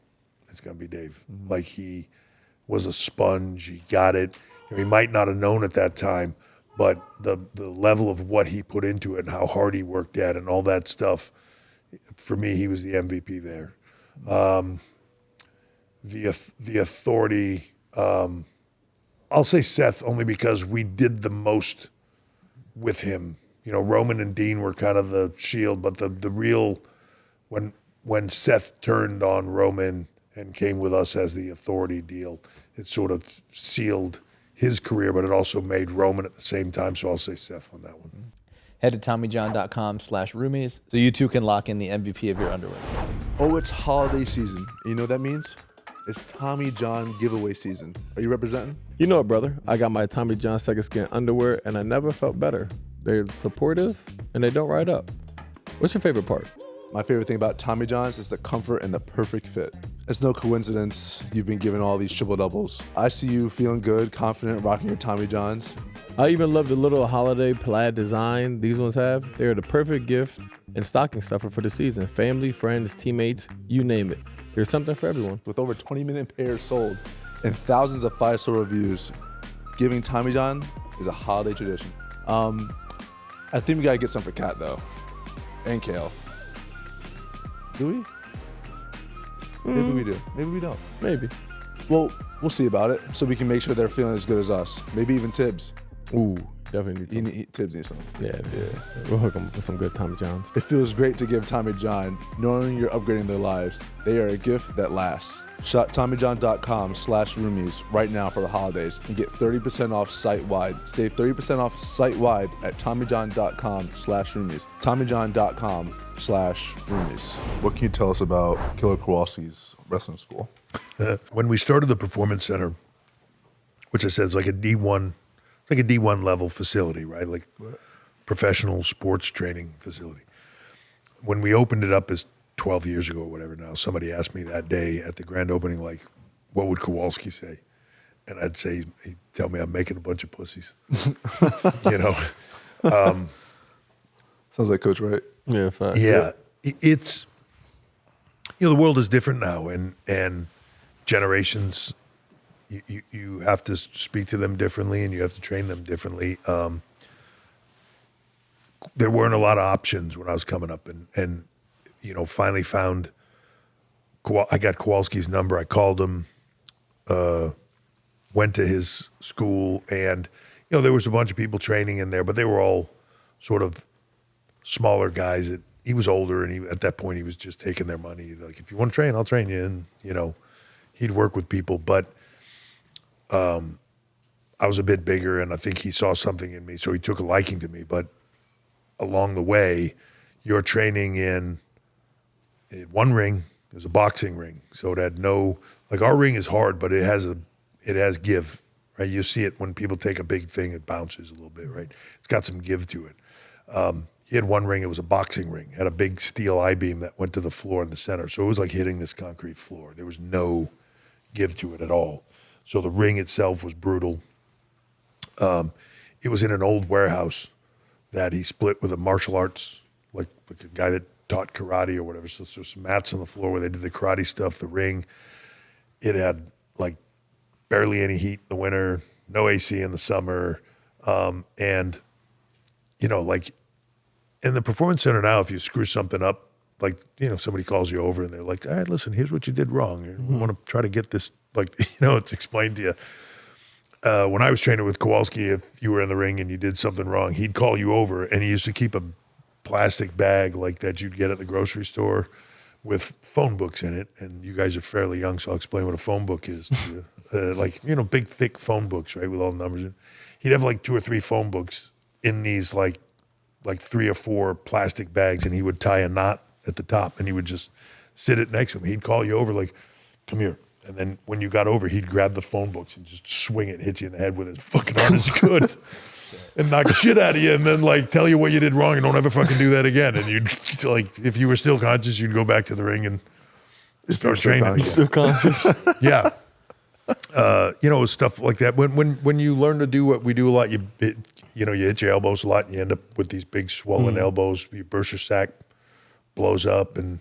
It's going to be Dave. Mm-hmm. Like, he was a sponge, he got it. He might not have known at that time, but the level of what he put into it and how hard he worked at and all that stuff, for me, he was the MVP there. The Authority, I'll say Seth, only because we did the most with him. Roman and Dean were kind of the shield, but the real, when Seth turned on Roman and came with us as the Authority deal, it sort of sealed his career, but it also made Roman at the same time. So I'll say Seth on that one.
Head to TommyJohn.com/roomies so you too can lock in the MVP of your underwear.
Oh, it's holiday season. You know what that means? It's Tommy John giveaway season. Are you representing?
You know it, brother. I got my Tommy John Second Skin underwear, and I never felt better. They're supportive, and they don't ride up. What's your favorite part?
My favorite thing about Tommy John's is the comfort and the perfect fit. It's no coincidence you've been given all these triple doubles. I see you feeling good, confident, rocking your Tommy John's.
I even love the little holiday plaid design these ones have. They are the perfect gift and stocking stuffer for the season. Family, friends, teammates, you name it. There's something for everyone.
With over 20 million pairs sold and thousands of 5-star reviews, giving Tommy John is a holiday tradition. I think we gotta get some for Kat though, and Kale. Do we? Maybe we do. Maybe we don't.
Maybe.
Well, We'll see about it, so we can make sure they're feeling as good as us. Maybe even Tibbs.
Ooh, definitely need some.
Tibbs needs some.
Yeah. We'll hook them with some good Tommy Johns.
It feels great to give Tommy John, knowing you're upgrading their lives. They are a gift that lasts. Shop TommyJohn.com/roomies right now for the holidays and get 30% off site-wide. Save 30% off site-wide at TommyJohn.com/roomies. TommyJohn.com/roomies. What can you tell us about Killer Kowalski's wrestling school?
When we started the Performance Center, which I said is like a D1, it's like a D1 level facility, right? Like professional sports training facility. When we opened it up as 12 years ago or whatever now, somebody asked me that day at the grand opening, like, what would Kowalski say? And I'd say, he'd tell me I'm making a bunch of pussies. You know?
Sounds like Coach Wright.
Yeah, fact.
Yeah. It's, you know, the world is different now, and generations, you have to speak to them differently and you have to train them differently. There weren't a lot of options when I was coming up, and you know, finally found, I got Kowalski's number. I called him, went to his school, and, you know, there was a bunch of people training in there, but they were all sort of smaller guys. He was older, and at that point, he was just taking their money. Like, if you want to train, I'll train you. And, you know, he'd work with people. But I was a bit bigger, and I think he saw something in me, so he took a liking to me. But along the way, you're training in one ring. It was a boxing ring, so it had no, like, our ring is hard, but it has give, right? You see it when people take a big thing, it bounces a little bit, right? It's got some give to it. He had one ring, it was a boxing ring, had a big steel I-beam that went to the floor in the center. So it was like hitting this concrete floor. There was no give to it at all. So the ring itself was brutal. It was in an old warehouse that he split with a martial arts, like a guy that taught karate or whatever. So there's some mats on the floor where they did the karate stuff. The ring, it had like barely any heat in the winter, no AC in the summer. And, you know, like in the Performance Center now, if you screw something up, like, you know, somebody calls you over and they're like, all right, listen, here's what you did wrong. We want to try to get this, like, you know, it's explained to you. When I was training with Kowalski, if you were in the ring and you did something wrong, he'd call you over, and he used to keep a plastic bag like that you'd get at the grocery store with phone books in it. And you guys are fairly young, so I'll explain what a phone book is to you. Like, you know, big, thick phone books, right, with all the numbers in it. He'd have like 2 or 3 phone books in these like 3 or 4 plastic bags, and he would tie a knot at the top, and he would just sit it next to him. He'd call you over like, come here. And then when you got over, he'd grab the phone books and just swing it and hit you in the head with it as fucking hard as he could and knock the shit out of you, and then like tell you what you did wrong and don't ever fucking do that again. And you'd like, if you were still conscious, you'd go back to the ring and start training.
Still conscious.
Yeah. You know, stuff like that. When you learn to do what we do a lot, you hit your elbows a lot, and you end up with these big swollen elbows. Your bursa sac blows up, and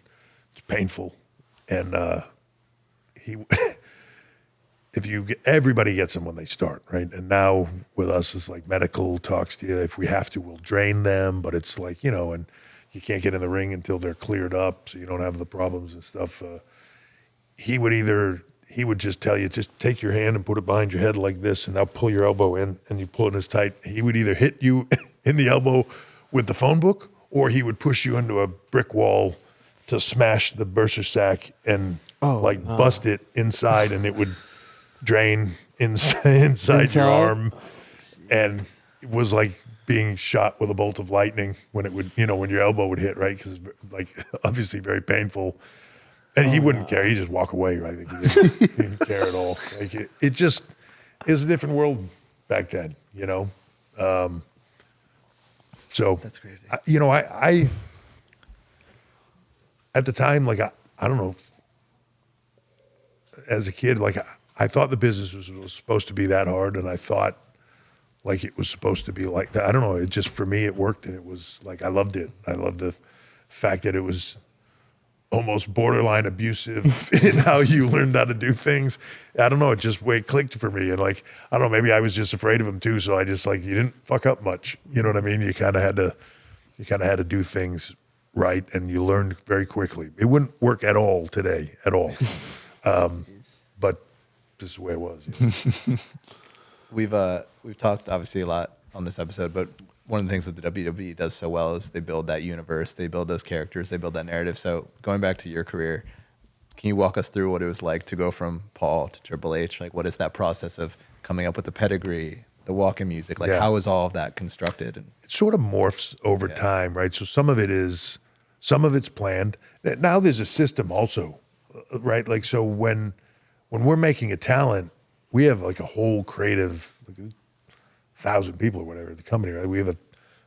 it's painful. And everybody gets them when they start, right? And now with us, it's like medical talks to you. If we have to, we'll drain them, but it's like, you know, and you can't get in the ring until they're cleared up, so you don't have the problems and stuff. He would just tell you, just take your hand and put it behind your head like this, and now pull your elbow in, and you pull it as tight. He would either hit you in the elbow with the phone book, or he would push you into a brick wall to smash the bursa sac and bust it inside, and it would drain inside your arm. And it was like being shot with a bolt of lightning when it would, you know, when your elbow would hit, right? Because like obviously very painful. And he wouldn't care. He'd just walk away, right? Like, he didn't care at all. Like it just is a different world back then, you know? So
That's crazy.
I at the time, like, I don't know, as a kid, like, I thought the business was supposed to be that hard, and I thought, like, it was supposed to be like that. I don't know. It just, for me, it worked, and it was, like, I loved it. I loved the fact that it was almost borderline abusive in how you learned how to do things. I don't know. It just way clicked for me. And, like, I don't know, maybe I was just afraid of him, too, so I just, like, you didn't fuck up much. You know what I mean? You kind of had to do things right, and you learned very quickly. It wouldn't work at all today, at all. But this is the way it was. You know?
We've talked obviously a lot on this episode, but one of the things that the WWE does so well is they build that universe, they build those characters, they build that narrative. So going back to your career, can you walk us through what it was like to go from Paul to Triple H? Like, what is that process of coming up with the pedigree, the walk-in music? Like, how is all of that constructed?
It sort of morphs over time, right? So some of it's planned. Now there's a system also, right? Like, so when we're making a talent, we have like a whole creative, like 1,000 people or whatever at the company, right? We have a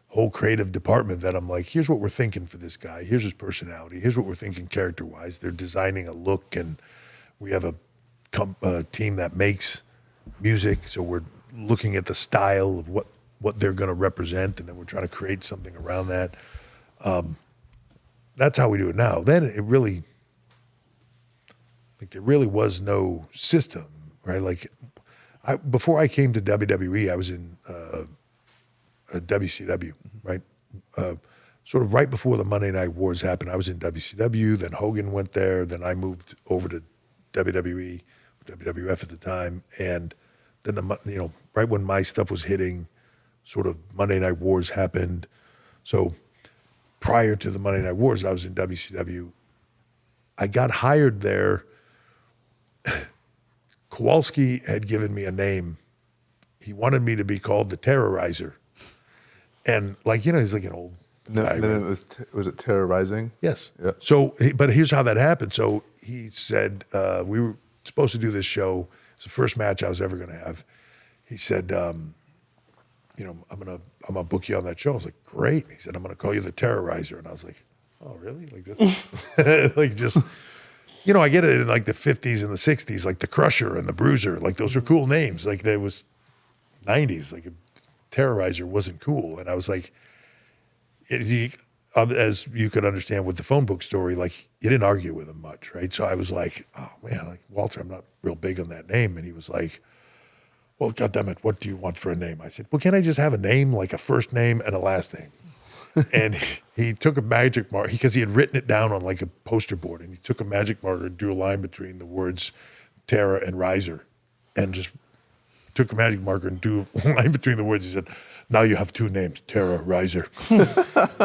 whole creative department that I'm like, here's what we're thinking for this guy. Here's his personality. Here's what we're thinking character-wise. They're designing a look, and we have a team that makes music. So we're looking at the style of what they're going to represent, and then we're trying to create something around that. That's how we do it now. Then it really, like, there really was no system, right? Like, before I came to WWE, I was in WCW, right? Sort of right before the Monday Night Wars happened, I was in WCW. Then Hogan went there. Then I moved over to WWE, WWF at the time, and then right when my stuff was hitting, sort of Monday Night Wars happened. So prior to the Monday Night Wars, I was in WCW. I got hired there. Kowalsky had given me a name. He wanted me to be called the Terrorizer. And he's like an old guy.
Then was it terrorizing?
Yes.
Yeah.
So, but here's how that happened. So he said, we were supposed to do this show. It's the first match I was ever going to have. He said, I'm gonna book you on that show. I was like, great. He said, I'm gonna call you the Terrorizer. And I was like, oh, really? Like this? Like, just, I get it in like the 50s and the 60s, like the Crusher and the Bruiser. Like, those are cool names. Like, there was 90s, like a Terrorizer wasn't cool. And I was like, as you could understand with the phone book story, like, you didn't argue with him much, right? So I was like, oh man, like, Walter, I'm not real big on that name. And he was like, well, goddammit, what do you want for a name? I said, well, can I just have a name, like a first name and a last name? And he took a magic marker, because he had written it down on like a poster board, and he took a magic marker and drew a line between the words Terra and Riser, and just took a magic marker and drew a line between the words. He said, now you have two names, Terra, Riser.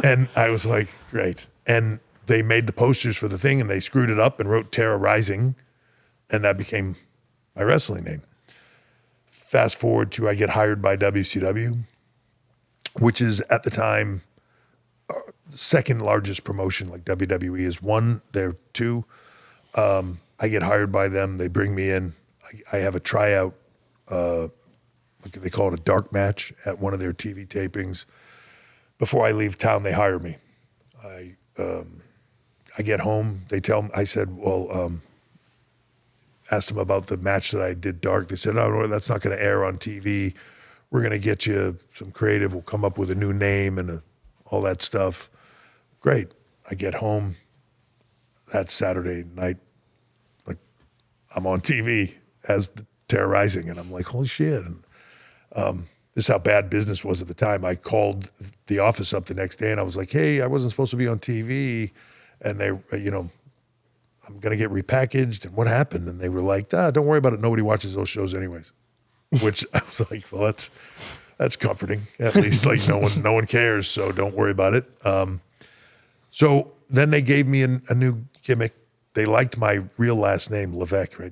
And I was like, great. And they made the posters for the thing, and they screwed it up and wrote Terra Rising, and that became my wrestling name. Fast forward to I get hired by WCW, which is at the time second largest promotion. Like, WWE is one, they're two. I get hired by them. They bring me in. I have a tryout. They call it a dark match at one of their TV tapings. Before I leave town, they hire me. I get home. They tell me. I said, well. Asked them about the match that I did dark. They said, no, that's not going to air on TV. We're going to get you some creative. We'll come up with a new name and all that stuff. Great. I get home that Saturday night. Like, I'm on TV as the Terrorizing, and I'm like, holy shit. And this is how bad business was at the time. I called the office up the next day, and I was like, hey, I wasn't supposed to be on TV. And they, I'm going to get repackaged, and what happened? And they were like, don't worry about it. Nobody watches those shows anyways. Which I was like, well, that's comforting. At least, like, no one cares, so don't worry about it. So then they gave me a new gimmick. They liked my real last name, Levesque, right?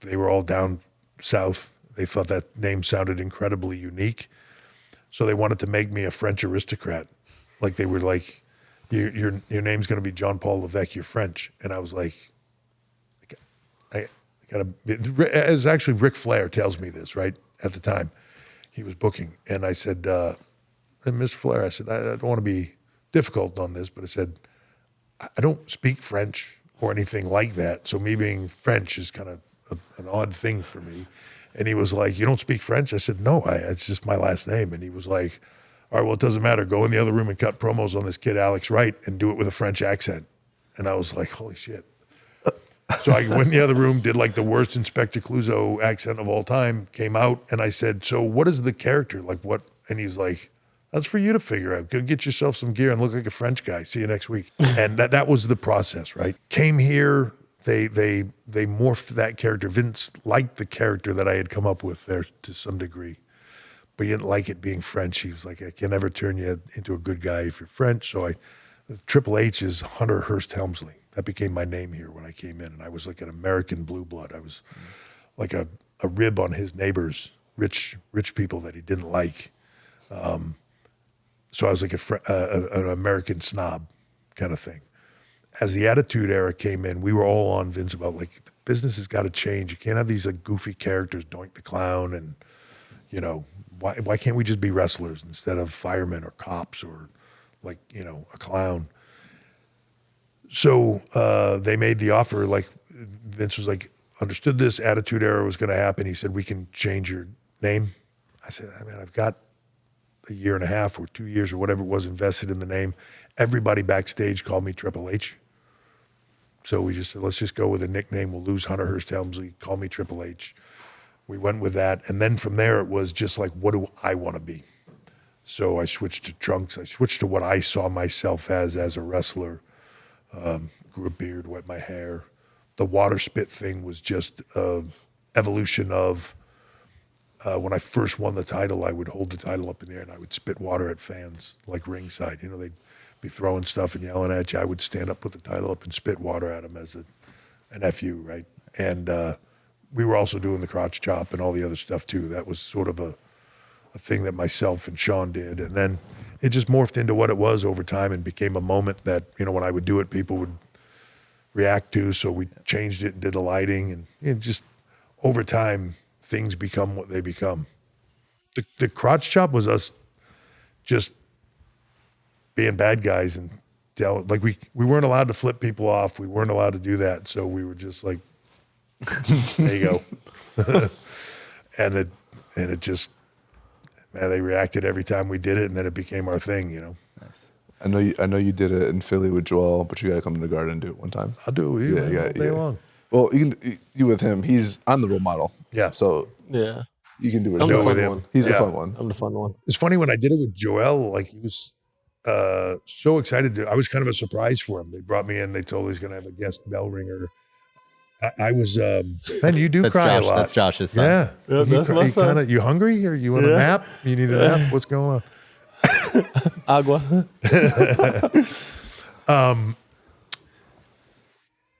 They were all down south. They thought that name sounded incredibly unique. So they wanted to make me a French aristocrat. Like, they were like, your name's going to be John Paul Levesque, you're French. And I was like, I got to, as actually Ric Flair tells me this, right? At the time he was booking. And I said, and Mr. Flair, I said, I don't want to be difficult on this, but I said, I don't speak French or anything like that. So me being French is kind of an odd thing for me. And he was like, you don't speak French? I said, no, it's just my last name. And he was like, all right, well, it doesn't matter. Go in the other room and cut promos on this kid, Alex Wright, and do it with a French accent. And I was like, holy shit. So I went in the other room, did like the worst Inspector Clouseau accent of all time, came out, and I said, so what is the character? Like, what? And he was like, that's for you to figure out. Go get yourself some gear and look like a French guy. See you next week. And that was the process, right? Came here they morphed that character. Vince liked the character that I had come up with there to some degree, but he didn't like it being French. He was like, I can never turn you into a good guy if you're French. So Triple H is Hunter Hearst Helmsley. That became my name here when I came in, and I was like an American blue blood. I was like a rib on his neighbors, rich people that he didn't like. So I was like an American snob kind of thing. As the Attitude Era came in, we were all on Vince about like, the business has got to change. You can't have these like goofy characters, Doink the Clown, and why can't we just be wrestlers instead of firemen or cops or like a clown? So they made the offer. Like Vince was like, understood this Attitude Era was going to happen. He said, we can change your name. I said, I've got a year and a half or 2 years or whatever it was invested in the name. Everybody backstage called me Triple H. So we just said, let's just go with a nickname. We'll lose Hunter Hearst Helmsley. Call me Triple H. We went with that. And then from there, it was just like, what do I want to be? So I switched to trunks. I switched to what I saw myself as a wrestler. Grew a beard, wet my hair. The water spit thing was just evolution of when I first won the title, I would hold the title up in the air and I would spit water at fans, like ringside. They'd be throwing stuff and yelling at you. I would stand up, put the title up, and spit water at them as an FU, right? And we were also doing the crotch chop and all the other stuff too. That was sort of a thing that myself and Sean did. And then it just morphed into what it was over time and became a moment that, when I would do it, people would react to. So we changed it and did the lighting. And it just, over time, things become what they become. The crotch chop was us just being bad guys and like we weren't allowed to flip people off. We weren't allowed to do that. So we were just like, there you go. and it just, man, they reacted every time we did it, and then it became our thing,
Nice.
I know you did it in Philly with Joel, but you got to come to the Garden and do it one time.
I'll do it with you all day long.
Well, you with him. I'm the role model.
Yeah.
So
Yeah.
you can do it.
I'm the
Joel.
fun one.
He's the
Yeah.
fun one.
I'm the fun one.
It's funny when I did it with Joel, like he was so excited. I was kind of a surprise for him. They brought me in. They told me he's going to have a guest bell ringer. I was, man, you do
That's
cry
Josh.
a lot.
That's Josh's son.
Yeah.
That's my son.
You hungry or you want a nap? You need a nap? What's going on?
Agua.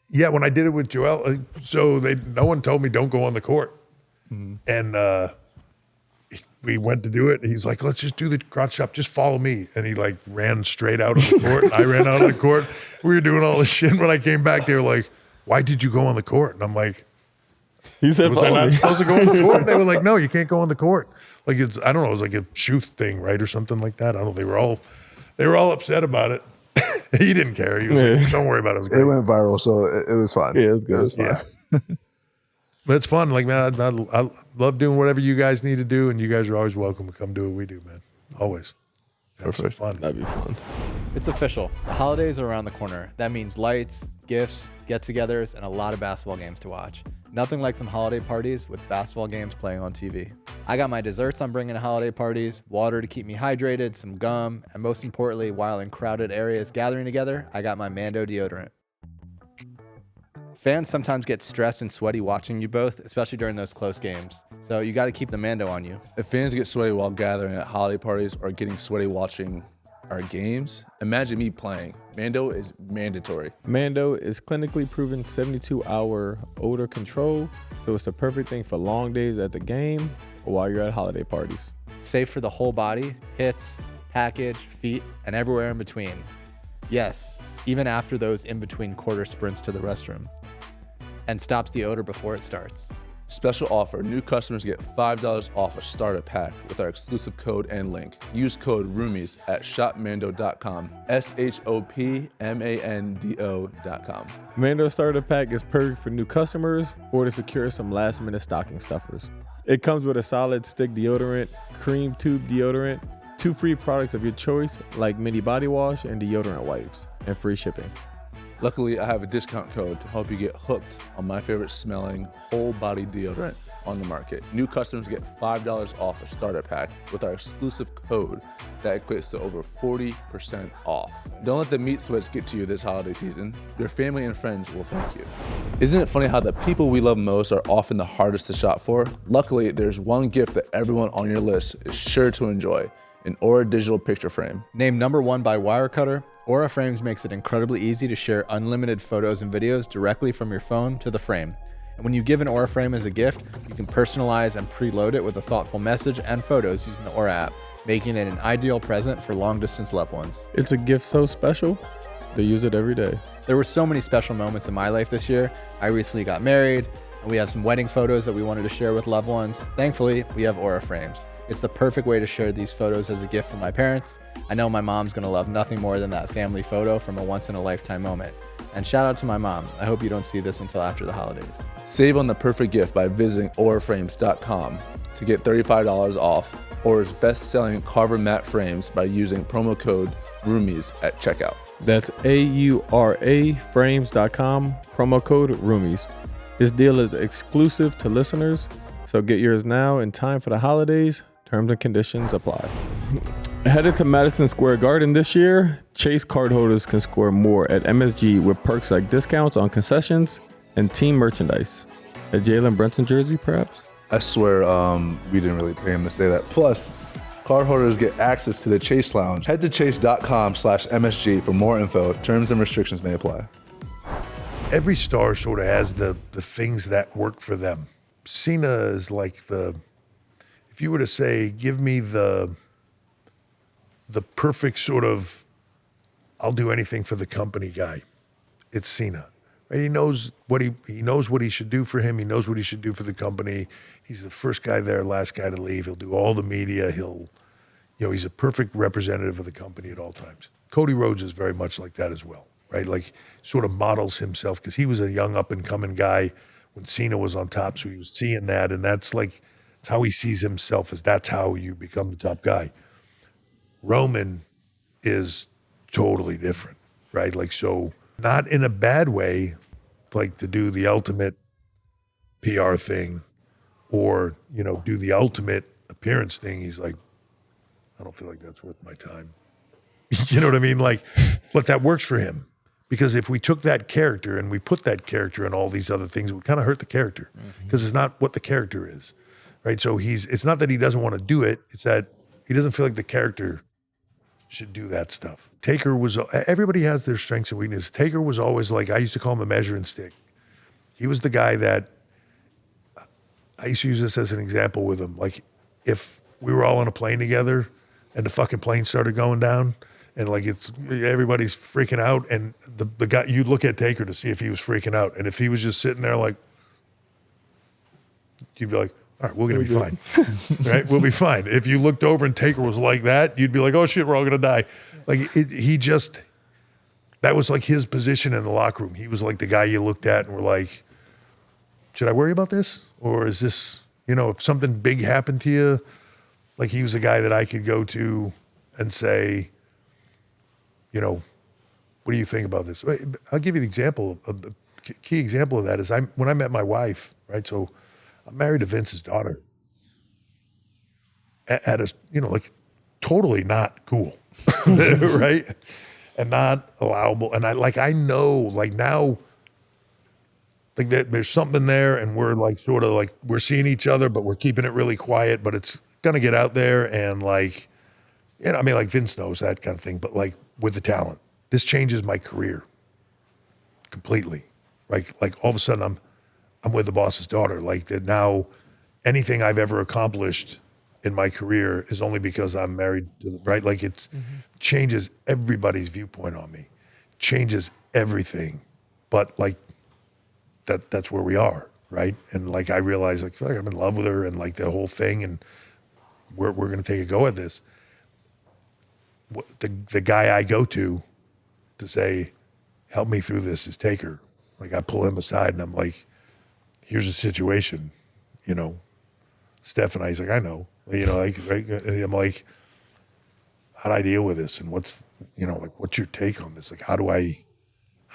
Yeah, when I did it with Joel, so no one told me don't go on the court. And we went to do it. He's like, let's just do the crotch chop. Just follow me. And he like ran straight out of the court. I ran out of the court. We were doing all this shit. When I came back, they were like, why did you go on the court? And I'm like,
He said,
was I
follow
not
me.
supposed to go on the court? And they were like, no, you can't go on the court. Like I don't know, it was like a shoot thing, right? Or something like that. I don't know. They were all upset about it. He didn't care. He was like, don't worry about it. It was great.
It went viral, so it was fun.
Yeah, it was good.
It was fun.
Yeah. But it's fun. Like, man, I love doing whatever you guys need to do, and you guys are always welcome to come do what we do, man. Always. Have some
Perfect.
fun.
That'd be fun.
It's official. The holidays are around the corner. That means lights, gifts, get-togethers, and a lot of basketball games to watch. Nothing like some holiday parties with basketball games playing on TV. I got my desserts I'm bringing to holiday parties, water to keep me hydrated, some gum, and most importantly, while in crowded areas gathering together, I got my Mando deodorant. Fans sometimes get stressed and sweaty watching you both, especially during those close games. So you got to keep the Mando on you.
If fans get sweaty while gathering at holiday parties or getting sweaty watching our games, imagine me playing. Mando is mandatory.
Mando is clinically proven 72-hour odor control, so it's the perfect thing for long days at the game or while you're at holiday parties.
Safe for the whole body, hits, package, feet, and everywhere in between. Yes, even after those in-between quarter sprints to the restroom. And stops the odor before it starts.
Special offer, new customers get $5 off a starter pack with our exclusive code and link. Use code ROOMIES at shopmando.com, shopmando.com.
Mando starter pack is perfect for new customers or to secure some last-minute stocking stuffers. It comes with a solid stick deodorant, cream tube deodorant, 2 free products of your choice like mini body wash and deodorant wipes, and free shipping.
Luckily, I have a discount code to help you get hooked on my favorite smelling whole body deodorant on the market. New customers get $5 off a starter pack with our exclusive code that equates to over 40% off. Don't let the meat sweats get to you this holiday season. Your family and friends will thank you. Isn't it funny how the people we love most are often the hardest to shop for? Luckily, there's one gift that everyone on your list is sure to enjoy: an Aura digital picture frame.
Named #1 by Wirecutter, Aura Frames makes it incredibly easy to share unlimited photos and videos directly from your phone to the frame. And when you give an Aura frame as a gift, you can personalize and preload it with a thoughtful message and photos using the Aura app, making it an ideal present for long-distance loved ones.
It's a gift so special, they use it every day.
There were so many special moments in my life this year. I recently got married, and we have some wedding photos that we wanted to share with loved ones. Thankfully, we have Aura Frames. It's the perfect way to share these photos as a gift from my parents. I know my mom's gonna love nothing more than that family photo from a once-in-a-lifetime moment. And shout out to my mom. I hope you don't see this until after the holidays.
Save on the perfect gift by visiting auraframes.com to get $35 off Aura's best-selling Carver matte frames by using promo code ROOMIES at checkout.
That's AURA frames.com, promo code ROOMIES. This deal is exclusive to listeners, so get yours now in time for the holidays. Terms and conditions apply. Headed to Madison Square Garden this year, Chase cardholders can score more at MSG with perks like discounts on concessions and team merchandise. A Jalen Brunson jersey, perhaps?
I swear we didn't really pay him to say that. Plus, cardholders get access to the Chase Lounge. Head to chase.com/MSG for more info. Terms and restrictions may apply.
Every star sort of has the things that work for them. Cena is like if you were to say, give me the perfect sort of, I'll do anything for the company guy, it's Cena. Right? He knows what he should do for him. He knows what he should do for the company. He's the first guy there, last guy to leave. He'll do all the media. He's a perfect representative of the company at all times. Cody Rhodes is very much like that as well, right? Like sort of models himself because he was a young up and coming guy when Cena was on top. So he was seeing that, and that's how he sees himself, as that's how you become the top guy. Roman is totally different, right? Like, so not in a bad way, like to do the ultimate PR thing or, do the ultimate appearance thing. He's like, I don't feel like that's worth my time. You know what I mean? Like, but that works for him because if we took that character and we put that character in all these other things, it would kind of hurt the character because it's not what the character is, right? So it's not that he doesn't want to do it. It's that he doesn't feel like the character should do that stuff. Everybody has their strengths and weaknesses. Taker was always like, I used to call him the measuring stick. He was the guy that, I used to use this as an example with him. Like if we were all on a plane together and the fucking plane started going down and like everybody's freaking out and the guy, you'd look at Taker to see if he was freaking out. And if he was just sitting there like, you'd be like, all right, we're going to be fine, right? We'll be fine. If you looked over and Taker was like that, you'd be like, oh shit, we're all going to die. Like that was like his position in the locker room. He was like the guy you looked at and were like, should I worry about this? Or is this, if something big happened to you, like he was a guy that I could go to and say, what do you think about this? I'll give you the example, a key example of that is when I met my wife, right? So I'm married to Vince's daughter at a, like totally not cool, right? And not allowable. And I know like now, like there's something there and we're like sort of like, we're seeing each other, but we're keeping it really quiet, but it's going to get out there and like, like Vince knows that kind of thing, but like with the talent, this changes my career completely. Like all of a sudden I'm with the boss's daughter. Like that now, anything I've ever accomplished in my career is only because I'm married to the, right? Like it changes everybody's viewpoint on me, changes everything. But like that's where we are, right? And like I realize like, I feel like I'm in love with her and like the whole thing, and we're going to take a go at this. The guy I go to say, help me through this is Taker. Like I pull him aside and I'm like, here's a situation, Steph and he's like, I know, like, right? And I'm like, how do I deal with this? And what's, like, what's your take on this? Like, how do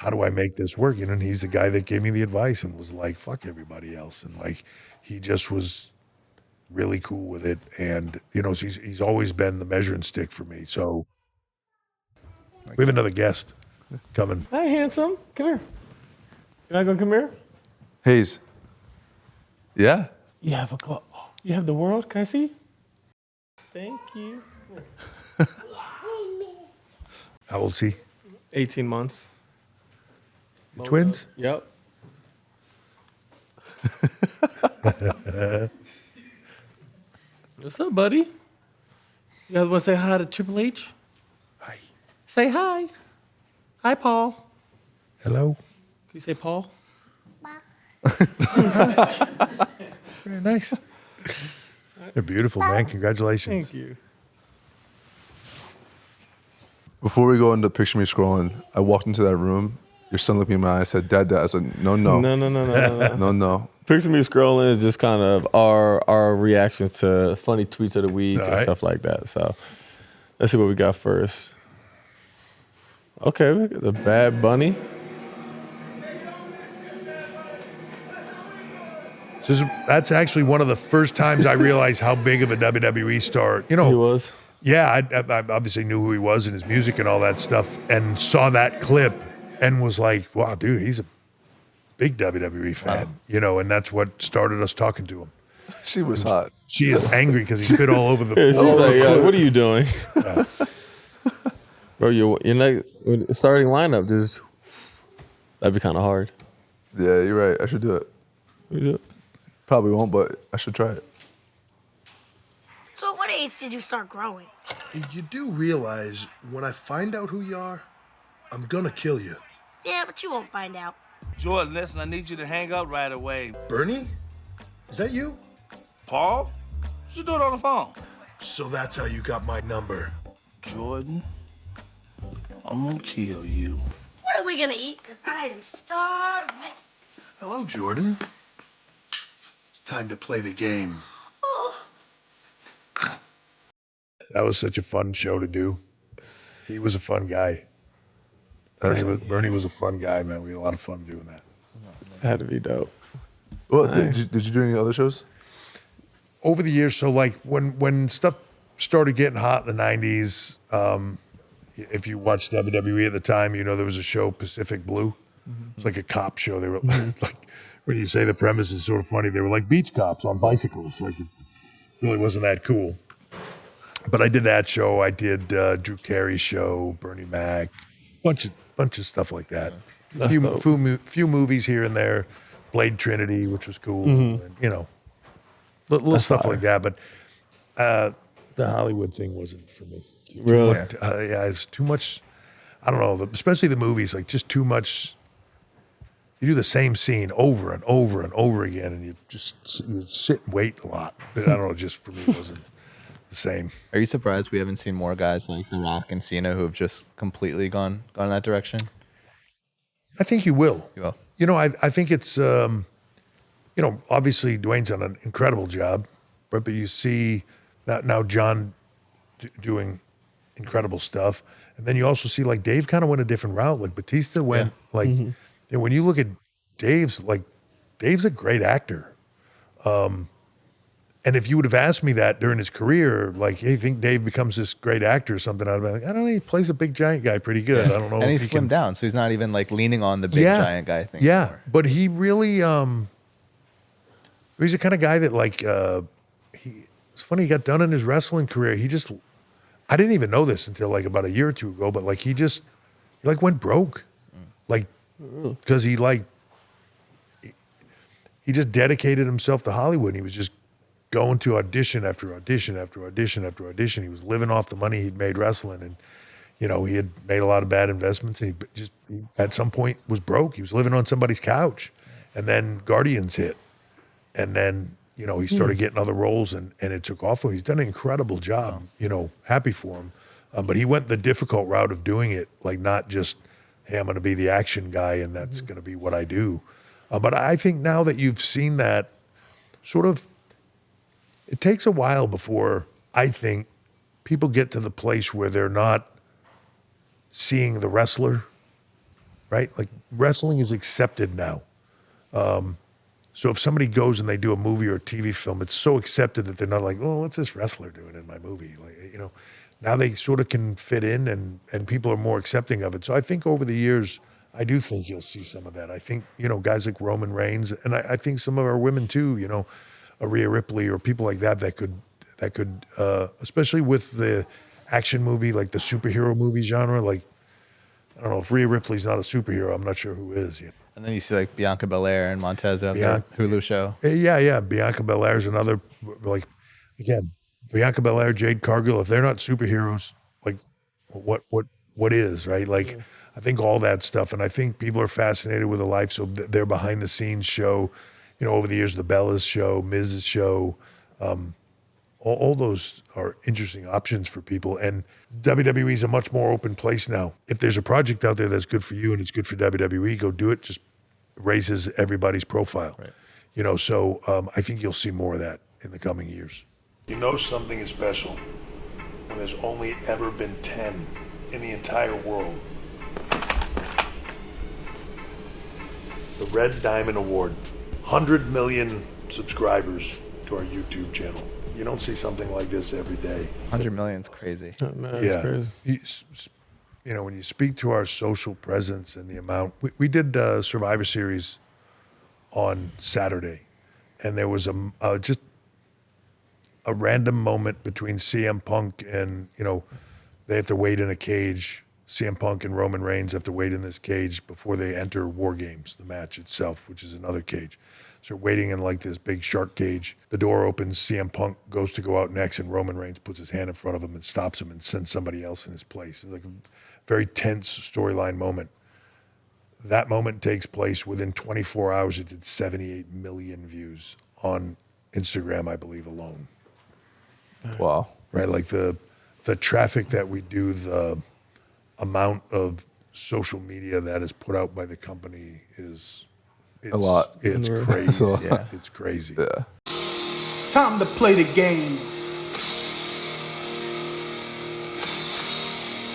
how do I make this work? And he's the guy that gave me the advice and was like, fuck everybody else. And like, he just was really cool with it. And, he's always been the measuring stick for me. So we have another guest coming.
Hi, handsome. Come here. You're not gonna come here?
Hayes. Yeah.
You have you have the world. Can I see? Thank you.
How old's he?
18 months.
Twins?
Yep. What's up, buddy? You guys want to say hi to Triple H?
Hi.
Say hi. Hi, Paul.
Hello.
Can you say Paul?
Very nice. They're beautiful, man. Congratulations.
Thank you.
Before we go into Picture Me Scrolling, I walked into that room. Your son looked me in my eye and said, Dad, Dad. I said, no. No.
Picture Me Scrolling is just kind of our reaction to funny tweets of the week and stuff like that. So let's see what we got first. Okay, we got the Bad Bunny.
That's actually one of the first times I realized how big of a WWE star,
He was.
Yeah, I obviously knew who he was and his music and all that stuff, and saw that clip and was like, wow, dude, he's a big WWE fan, and that's what started us talking to him.
She was hot.
She is angry because he spit all over the
She's
floor.
like, what are you doing? Bro, you're not starting lineup. That'd be kind of hard.
Yeah, you're right. I should do it.
Yeah.
Probably won't, but I should try it.
So at what age did you start growing?
You do realize when I find out who you are, I'm gonna kill you.
Yeah, but you won't find out.
Jordan, listen, I need you to hang up right away.
Bernie? Is that you?
Paul? You should do it on the phone.
So that's how you got my number.
Jordan, I'm gonna kill you.
What are we gonna eat? 'Cause I am starving.
Hello, Jordan. It's time to play the game.
Oh.
That was such a fun show to do. He was a fun guy. Bernie was a fun guy, man. We had a lot of fun doing that.
Had to be dope.
Well, did you do any other shows?
Over the years, so like when stuff started getting hot in the 90s, if you watched WWE at the time, there was a show, Pacific Blue. It was like a cop show. They were like, when you say the premise is sort of funny, they were like beach cops on bicycles. Like, it really wasn't that cool. But I did that show. I did Drew Carey's show, Bernie Mac, bunch of stuff like that. A few movies here and there, Blade Trinity, which was cool, and, little stuff like that. But the Hollywood thing wasn't for me.
Really?
Yeah, it's too much. I don't know, especially the movies, like just too much. You do the same scene over and over and over again, and you sit and wait a lot. But I don't know, just for me, it wasn't the same.
Are you surprised we haven't seen more guys like The Rock and Cena who have just completely gone in that direction?
I think you will.
You will.
I think it's, obviously Dwayne's done an incredible job, but you see now John doing incredible stuff. And then you also see like Dave kind of went a different route. Like Batista went and when you look at Dave's a great actor. And if you would have asked me that during his career, like, hey, you think Dave becomes this great actor or something, I'd be like, I don't know, he plays a big giant guy pretty good. I don't know.
And he's slimmed down, so he's not even like leaning on the big giant guy thing.
Yeah,
anymore.
but he really, he's the kind of guy that like, it's funny, he got done in his wrestling career. I didn't even know this until like about a year or two ago, but like he went broke. Like, because he just dedicated himself to Hollywood. He was just going to audition after audition after audition after audition. He was living off the money he'd made wrestling, and he had made a lot of bad investments. And he at some point was broke. He was living on somebody's couch, and then Guardians hit, and then he started getting other roles, and it took off for him. He's done an incredible job. Happy for him, but he went the difficult route of doing it, like not just, hey, I'm going to be the action guy, and that's going to be what I do. But I think now that you've seen that sort of. It takes a while before I think people get to the place where they're not seeing the wrestler right? Like wrestling is accepted now. So if somebody goes and they do a movie or a TV film, it's so accepted that they're not like, oh, what's this wrestler doing in my movie? Like, you know, now they sort of can fit in and people are more accepting of it. So I think over the years, I do think you'll see some of that. I think, you know, guys like Roman Reigns, and I think some of our women too, you know, Rhea Ripley or people like that could, especially with the action movie, like the superhero movie genre, like, I don't know, if Rhea Ripley's not a superhero, I'm not sure who is. You know?
And then you see like Bianca Belair and Montez have their Hulu show.
Yeah. Bianca Belair's another, like, again, Bianca Belair, Jade Cargill, if they're not superheroes, like, what is, right? Like, I think all that stuff, and I think people are fascinated with the life, so their behind-the-scenes show, you know, over the years, the Bellas show, Miz's show, all those are interesting options for people, and WWE is a much more open place now. If there's a project out there that's good for you and it's good for WWE, go do it. Just raises everybody's profile, right. You know. So I think you'll see more of that in the coming years. You know something is special when there's only ever been 10 in the entire world. The Red Diamond Award, 100 million subscribers to our YouTube channel. You don't see something like this every day.
100 million is crazy.
Oh, man,
Yeah.
crazy.
You know, when you speak to our social presence and the amount, we did Survivor Series on Saturday, and there was just a random moment between CM Punk and, you know, they have to wait in a cage. CM Punk and Roman Reigns have to wait in this cage before they enter War Games, the match itself, which is another cage. So waiting in like this big shark cage. The door opens, CM Punk goes to go out next, and Roman Reigns puts his hand in front of him and stops him and sends somebody else in his place. It's like a very tense storyline moment. That moment takes place within 24 hours. It did 78 million views on Instagram, I believe, alone.
Wow.
Right, like the traffic that we do, the amount of social media that is put out by the company is
a lot.
It's crazy.
It's a lot.
Yeah. It's crazy.
Yeah.
It's time to play the game.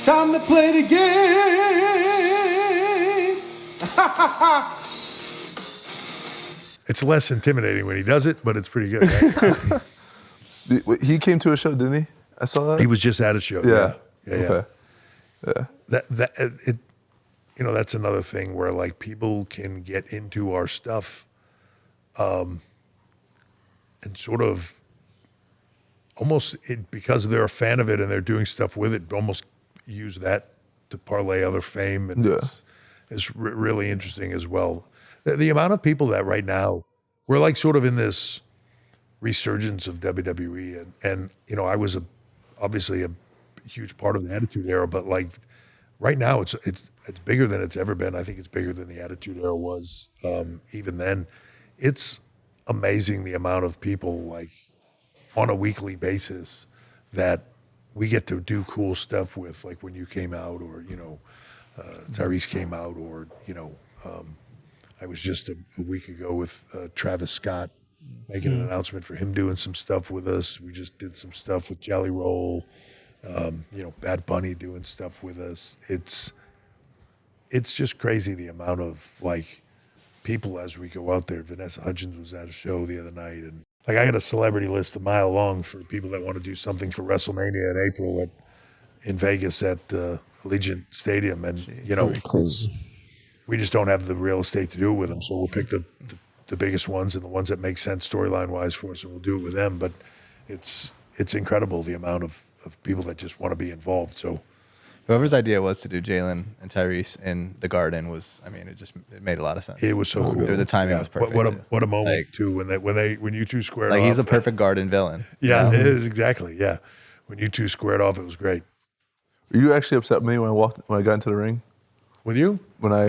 Time to play the game.
It's less intimidating when he does it, but it's pretty good. Right?
He came to a show, didn't he? I saw that.
He was just at a show.
Yeah.
Yeah.
Yeah.
You know, that's another thing where like people can get into our stuff, and sort of almost because they're a fan of it and they're doing stuff with it, almost use that to parlay other fame, and it's really interesting as well. The amount of people that right now we're like sort of in this resurgence of WWE, and you know, I was obviously a huge part of the Attitude Era, but like right now it's bigger than it's ever been. I think it's bigger than the Attitude Era was even then. It's amazing the amount of people like on a weekly basis that we get to do cool stuff with, like when you came out, or you know, Tyrese came out, or you know, I was just a week ago with Travis Scott making an announcement for him doing some stuff with us. We just did some stuff with Jelly Roll, you know, Bad Bunny doing stuff with us. It's just crazy the amount of like people as we go out there. Vanessa Hudgens was at a show the other night, and like I got a celebrity list a mile long for people that want to do something for WrestleMania in April in Vegas at Allegiant Stadium, and you know, we just don't have the real estate to do it with them. So we'll pick the biggest ones and the ones that make sense storyline wise for us, and we'll do it with them. But it's incredible the amount of people that just want to be involved. So
whoever's idea was to do Jalen and Tyrese in the Garden was, I mean, it made a lot of sense.
it was so cool.
The timing was perfect.
What a moment
like,
too when you two squared
like
off.
he's a perfect Garden villain.
Yeah, it is exactly. Yeah, when you two squared off, it was great.
Were you actually upset with me when I got into the ring?
With you?
When I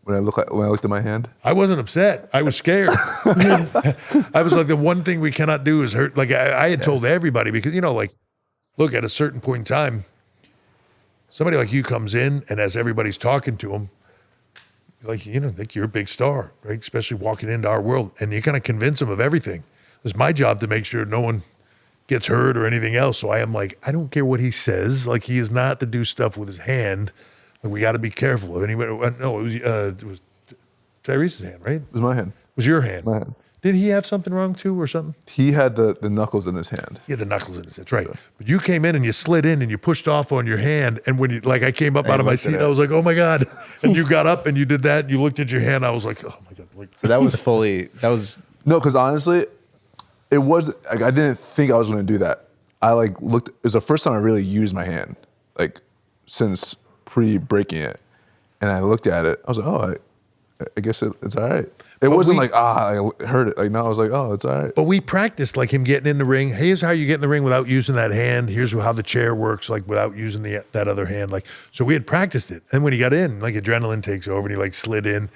looked at my hand?
I wasn't upset. I was scared. I was like, the one thing we cannot do is hurt. Like I had told everybody, because you know, like, look, at a certain point in time, somebody like you comes in, and as everybody's talking to him, like, you know, like you're a big star, right? Especially walking into our world, and you kind of convince them of everything. It's my job to make sure no one gets hurt or anything else. So I am like, I don't care what he says. Like, he is not to do stuff with his hand Like, we got to be careful. If anybody, no, it was Tyrese's hand, right?
It was my hand.
It was your hand.
My hand.
Did he have something wrong too, or something?
He had the knuckles in his hand.
He had the knuckles in his hand. That's right. But you came in and you slid in and you pushed off on your hand. And when you, like, I came up out of my seat, I was like, oh my God. And you got up and you did that. And you looked at your hand. I was like, oh my God. Like,
So that was
No, because honestly, it was, like, I didn't think I was going to do that. I like looked, it was the first time I really used my hand, like since pre-breaking it. And I looked at it. I was like, oh, I guess it's all right. It wasn't like, I heard it. Like, no, I was like, oh, it's all right.
But we practiced like him getting in the ring. Here's how you get in the ring without using that hand. Here's how the chair works, like without using that other hand. Like, so we had practiced it. And when he got in, like adrenaline takes over and he like slid in.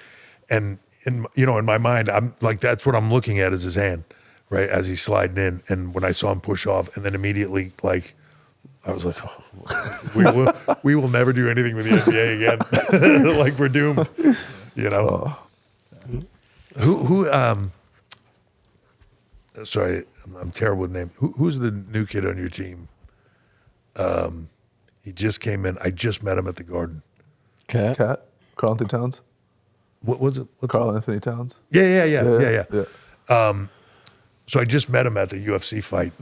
And in my mind, I'm like, that's what I'm looking at is his hand, right? As he's sliding in. And when I saw him push off and then immediately like, I was like, oh, we will never do anything with the NBA again. Like we're doomed, you know?
Oh.
Sorry, I'm terrible with names. Who's the new kid on your team? He just came in. I just met him at the Garden.
Cat? Carl Anthony Towns?
What was it?
Carl Anthony Towns?
Yeah. So I just met him at the UFC fight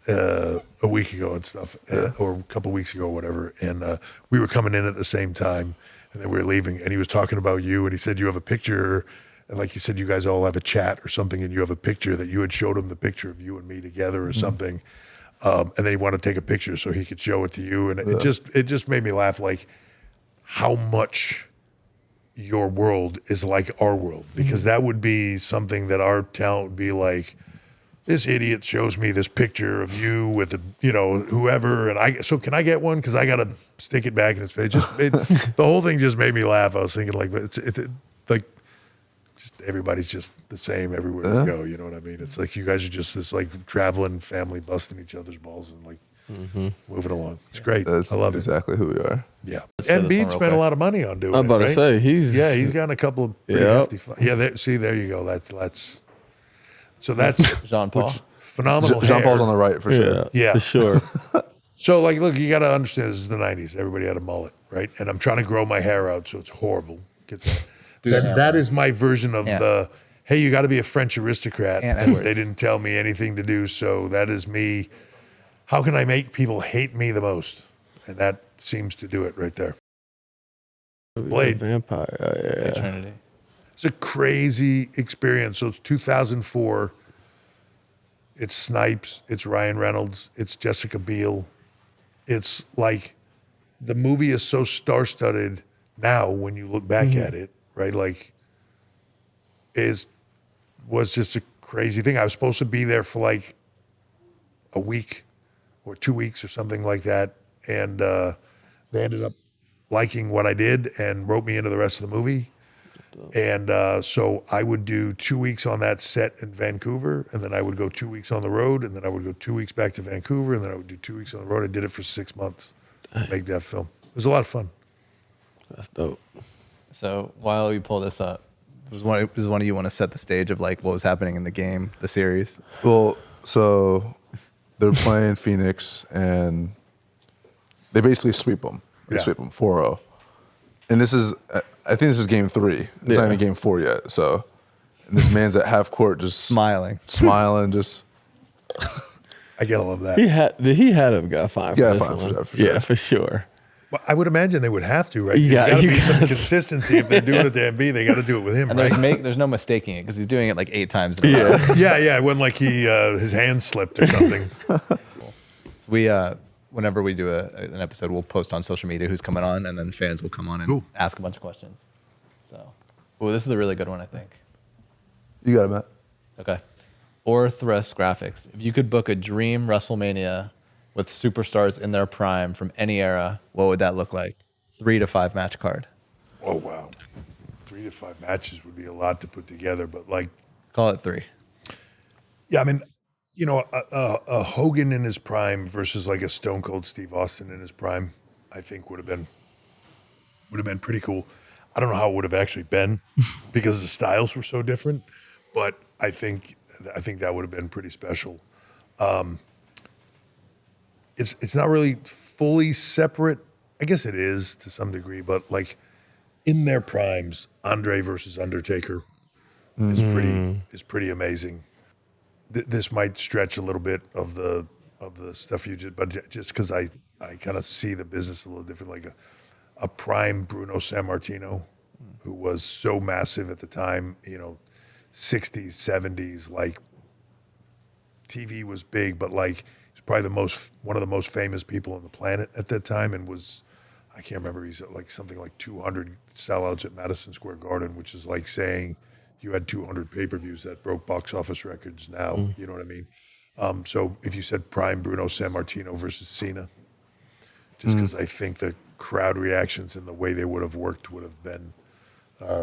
a week ago and stuff, or a couple weeks ago or whatever. And we were coming in at the same time, and then we were leaving. And he was talking about you, and he said you have a picture. And like you said, you guys all have a chat or something, and you have a picture that you had showed him the picture of you and me together or something. And then he wanted to take a picture so he could show it to you. And it just made me laugh, like how much your world is like our world, because that would be something that our talent would be like, this idiot shows me this picture of you with whoever, and so can I get one? Because I got to stick it back in his face. The whole thing just made me laugh. I was thinking like, it's like, just everybody's just the same everywhere we go. You know what I mean? It's like you guys are just this like traveling family busting each other's balls and like moving along. It's great.
That's
I love
exactly who we are.
Yeah. And Beat spent a lot of money on doing it.
I'm about to say he's
gotten a couple of pretty hefty. There you go. That's
Jean Paul.
Phenomenal.
Jean Paul's on the right for sure.
Yeah, for sure.
So like, look, you got to understand this is the '90s. Everybody had a mullet, right? And I'm trying to grow my hair out, so it's horrible. Get that. That is my version of the, hey, you got to be a French aristocrat. And they didn't tell me anything to do, so that is me. How can I make people hate me the most? And that seems to do it right there. Blade.
Vampire.
Trinity.
It's a crazy experience. So it's 2004. It's Snipes. It's Ryan Reynolds. It's Jessica Biel. It's like the movie is so star-studded now when you look back at it. Right, like, was just a crazy thing. I was supposed to be there for like a week or 2 weeks or something like that, and they ended up liking what I did and wrote me into the rest of the movie. And so I would do 2 weeks on that set in Vancouver, and then I would go 2 weeks on the road, and then I would go 2 weeks back to Vancouver, and then I would do 2 weeks on the road. I did it for 6 months to make that film. It was a lot of fun.
That's dope.
So while we pull this up, does one of you want to set the stage of like what was happening in the game, the series?
Well, so they're playing Phoenix, and they basically sweep them. They sweep them 4-0. And this is, I think this is game 3. It's not even game 4 yet. So, and this man's at half court just
smiling,
just.
I gotta love that.
He had to have got fined.
Yeah, fine for sure.
Yeah, for sure.
Well, I would imagine they would have to, right?
You got
to be some consistency. If they're doing it to MB, they got to do it with him,
and
right?
there's no mistaking it because he's doing it like 8 times. In a row.
Yeah. It wasn't like his hand slipped or something.
We whenever we do an episode, we'll post on social media who's coming on, and then fans will come on and ask a bunch of questions. So, this is a really good one, I think.
You got it, Matt.
Okay. Orthros Graphics. If you could book a dream WrestleMania with superstars in their prime from any era, what would that look like? 3 to 5 match card.
Oh, wow. 3 to 5 matches would be a lot to put together, but like...
Call it 3.
Yeah, I mean, a Hogan in his prime versus like a Stone Cold Steve Austin in his prime, I think would have been pretty cool. I don't know how it would have actually been because the styles were so different, but I think that would have been pretty special. It's not really fully separate I guess it is to some degree, but like in their primes, Andre versus Undertaker is pretty amazing. This might stretch a little bit of the stuff you just, but just because I kind of see the business a little different, like a prime Bruno Sammartino, who was so massive at the time, 60s, 70s, like TV was big, but like he's probably one of the most famous people on the planet at that time, and was, I can't remember, he's like something like 200 sellouts at Madison Square Garden, which is like saying you had 200 pay-per-views that broke box office records now. You know what I mean? So if you said prime Bruno Sammartino versus Cena, just because I think the crowd reactions and the way they would have worked would have been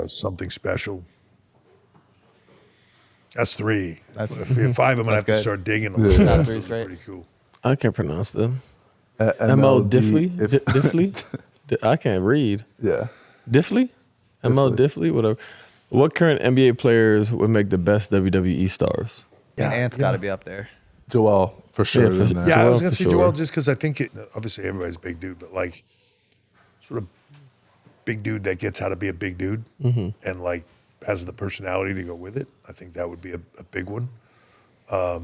something special. That's three. If five, I'm going to have to start digging them.
Yeah.
Those are pretty cool.
I can't pronounce them. M.O. Diffley? Diffley? I can't read.
Yeah.
Diffley? M.O. Diffley? Whatever. What current NBA players would make the best WWE stars?
Yeah, Ant's got to be up there.
Joel, for sure.
Yeah, for-
Yeah, I was
Joel,
going to
for
say
sure.
Joel just because I think obviously everybody's a big dude, but like sort of big dude that gets how to be a big dude and like has the personality to go with it. I think that would be a big one. I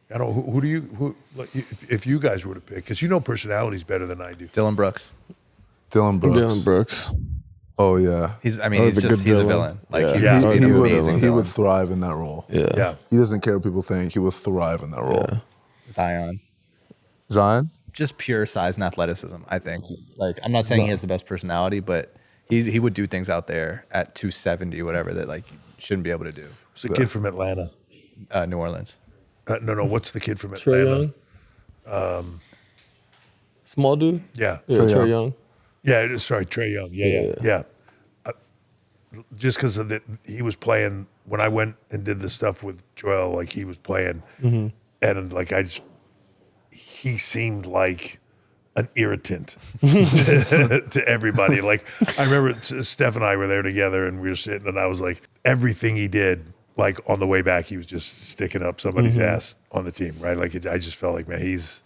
don't know, who do you, like, if you guys were to pick, because you know personalities better than I do.
Dylan Brooks.
Dylan Brooks.
Dylan Brooks.
Oh, yeah.
He's a
good villain.
villain. Like
Yeah.
he's
He
an
would,
amazing
he
villain.
would thrive in that role.
Yeah.
He doesn't care what people think. He would thrive in that role.
Yeah.
Zion.
Zion?
Just pure size and athleticism, I think. Like, I'm not saying he has the best personality, but he would do things out there at 270, whatever, that like you shouldn't be able to do.
What's the kid from Atlanta?
New Orleans.
No, what's the kid from
Trae
Atlanta?
Young? Small dude?
Yeah.
Yeah,
Trae
Trae
Young.
Young.
Yeah, sorry, Trae Young. Yeah. Just because of he was playing when I went and did the stuff with Joel, like he was playing, and like he seemed like an irritant to everybody. Like I remember Steph and I were there together, and we were sitting, and I was like, everything he did, like on the way back, he was just sticking up somebody's ass on the team, right? Like I just felt like, man, he's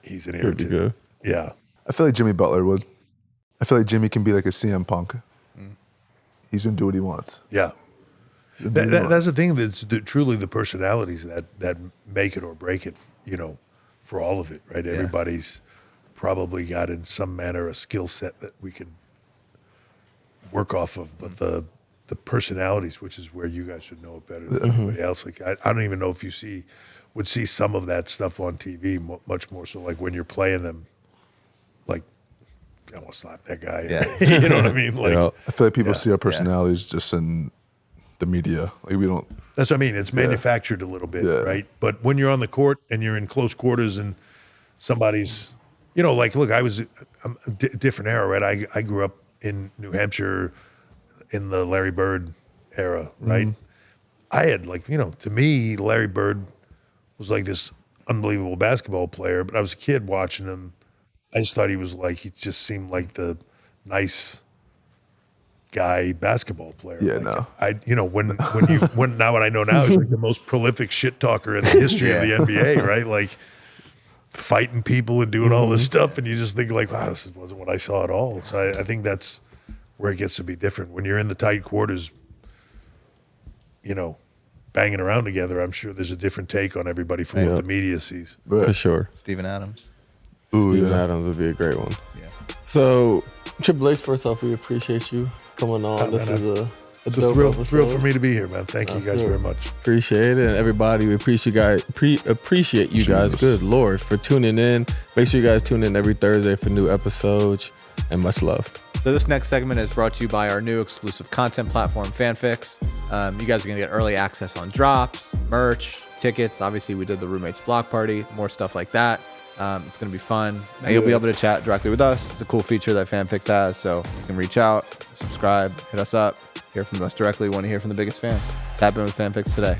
an irritant.
good.
Yeah.
I feel like Jimmy Butler would. I feel like Jimmy can be like a CM Punk. He's going to do what he wants.
Yeah. That's the thing. That's truly the personalities that make it or break it, for all of it, right?
Yeah.
Everybody's probably got in some manner a skill set that we could work off of, but the personalities, which is where you guys should know it better than anybody else. Like I don't even know if you would see some of that stuff on TV much more so. Like when you're playing them, like I want to slap that guy.
Yeah.
You know what I mean? Like
I feel like people see our personalities just in the media. Like we don't.
that's what I mean. It's manufactured a little bit, right? But when you're on the court and you're in close quarters and somebody's, like, look, I'm a different era, right? I grew up in New Hampshire in the Larry Bird era, right? I had to me, Larry Bird was like this unbelievable basketball player, but I was a kid watching him. I just thought he just seemed like the nice guy basketball player.
Yeah,
like, when now what I know now, he's like the most prolific shit talker in the history of the NBA, right? Like fighting people and doing all this stuff, and you just think like, wow, this wasn't what I saw at all. So I think that's where it gets to be different. When you're in the tight quarters, banging around together, I'm sure there's a different take on everybody from what the media sees.
For sure.
Steven Adams.
Ooh,
Steven
yeah.
Adams would be a great one.
Yeah.
So, Triple H, first off, we appreciate you coming on. This is a
It's a
dope
thrill
episode.
for me to be here, man. Thank you guys very much.
Appreciate it. And everybody, we appreciate you guys. Good Lord, for tuning in. Make sure you guys tune in every Thursday for new episodes. And much love.
So this next segment is brought to you by our new exclusive content platform, Fanfix. You guys are going to get early access on drops, merch, tickets. Obviously, we did the roommates block party, more stuff like that. It's going to be fun. And you'll be able to chat directly with us. It's a cool feature that Fanfix has, so you can reach out, subscribe, hit us up, hear from us directly. Want to hear from the biggest fans. Tap in with Fanfix today.